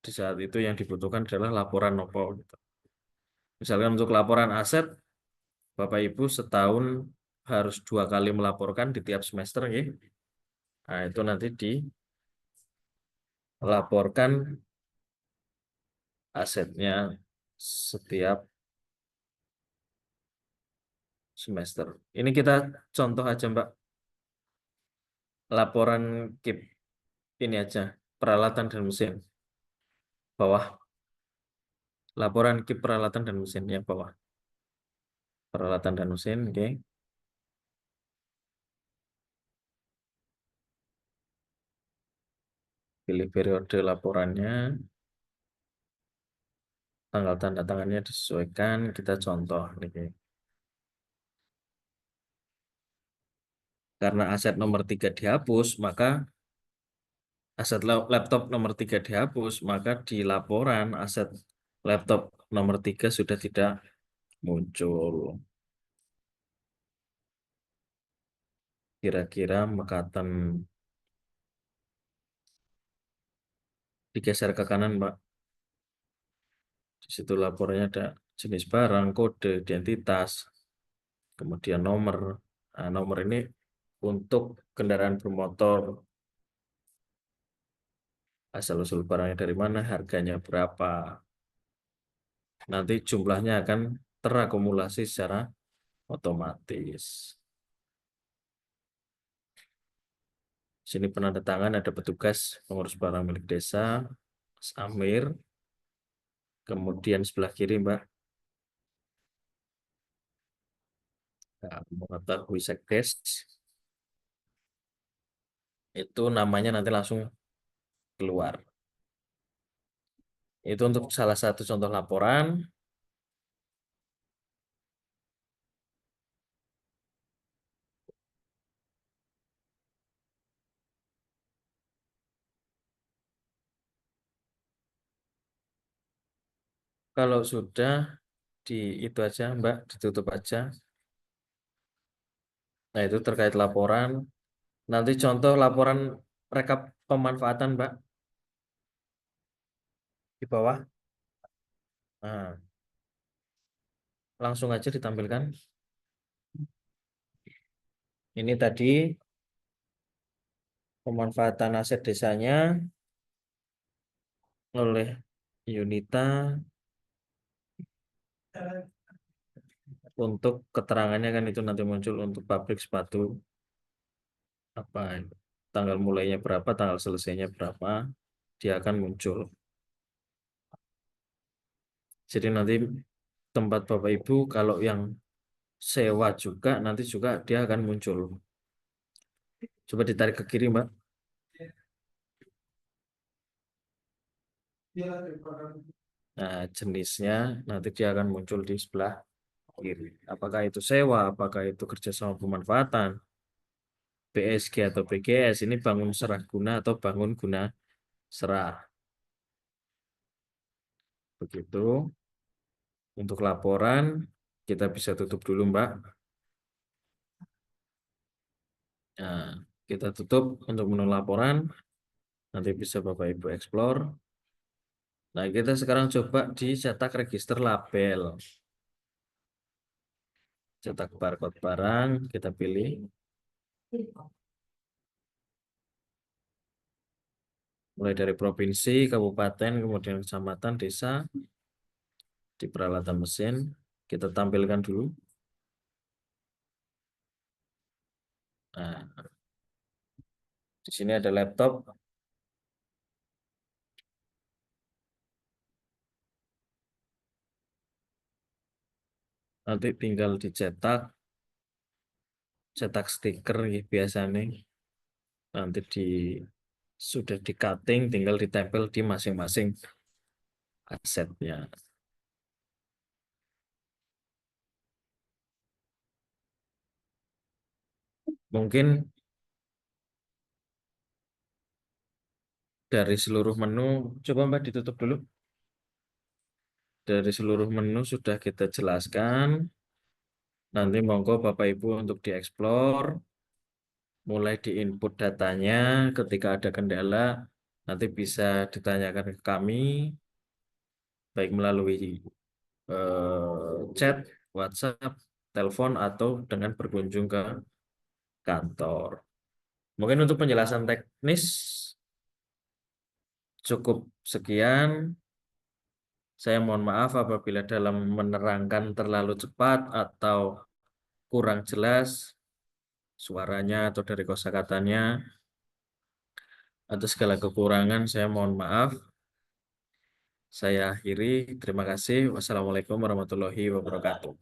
Di saat itu yang dibutuhkan adalah laporan nopo. Gitu. Misalkan untuk laporan aset, Bapak Ibu setahun harus 2 kali melaporkan di tiap semester, gitu. Nah, itu nanti dilaporkan asetnya setiap semester. Ini kita contoh aja Mbak, laporan KIP ini aja, peralatan dan mesin. Bawah, laporan KIP peralatan dan mesin ya bawah. Peralatan dan mesin, oke. Pilih periode laporannya, tanggal tanda tangannya disesuaikan, kita contoh nih. Karena aset nomor 3 dihapus, maka aset laptop nomor 3 dihapus, maka di laporan aset laptop nomor 3 sudah tidak muncul. Kira-kira mekatan digeser ke kanan, Mbak. Di situ laporannya ada jenis barang, kode, identitas, kemudian nomor. Nah, nomor ini untuk kendaraan bermotor, asal-usul barangnya dari mana, harganya berapa. Nanti jumlahnya akan terakumulasi secara otomatis. Sini penanda tangan ada petugas pengurus barang milik desa, Mas Amir. Kemudian sebelah kiri, Mbak, mengetahui sekdes. Itu namanya nanti langsung keluar. Itu untuk salah satu contoh laporan. Kalau sudah di itu aja, Mbak, ditutup aja. Nah, itu terkait laporan. Nanti contoh laporan rekap pemanfaatan, Mbak, di bawah. Nah, langsung aja ditampilkan. Ini tadi pemanfaatan aset desanya oleh Yunita. Untuk keterangannya kan itu nanti muncul untuk pabrik sepatu apa tanggal mulainya berapa, tanggal selesainya berapa, dia akan muncul. Jadi nanti tempat Bapak Ibu kalau yang sewa juga nanti juga dia akan muncul. Coba ditarik ke kiri, Mbak. Nah, jenisnya nanti dia akan muncul di sebelah kiri. Apakah itu sewa, apakah itu kerjasama pemanfaatan, BSG atau BGS, ini bangun serah guna atau bangun guna serah. Begitu. Untuk laporan, kita bisa tutup dulu, Mbak. Nah, kita tutup untuk menu laporan. Nanti bisa Bapak Ibu explore. Nah, kita sekarang coba dicetak register label. Cetak barcode barang, kita pilih. Mulai dari provinsi, kabupaten, kemudian kecamatan, desa. Di peralatan mesin, kita tampilkan dulu. Nah, di sini ada laptop. Nanti tinggal dicetak, cetak stiker ya, biasanya. Nanti sudah di cutting, tinggal ditempel di masing-masing asetnya. Mungkin dari seluruh menu, coba Mbak ditutup dulu. Dari seluruh menu sudah kita jelaskan. Nanti monggo Bapak Ibu untuk dieksplor. Mulai di input datanya, ketika ada kendala, nanti bisa ditanyakan ke kami, baik melalui chat, WhatsApp, telepon, atau dengan berkunjung ke kantor. Mungkin untuk penjelasan teknis cukup sekian. Saya mohon maaf apabila dalam menerangkan terlalu cepat atau kurang jelas suaranya atau dari kosakatanya. Atas segala kekurangan saya mohon maaf. Saya akhiri. Terima kasih. Wassalamualaikum warahmatullahi wabarakatuh.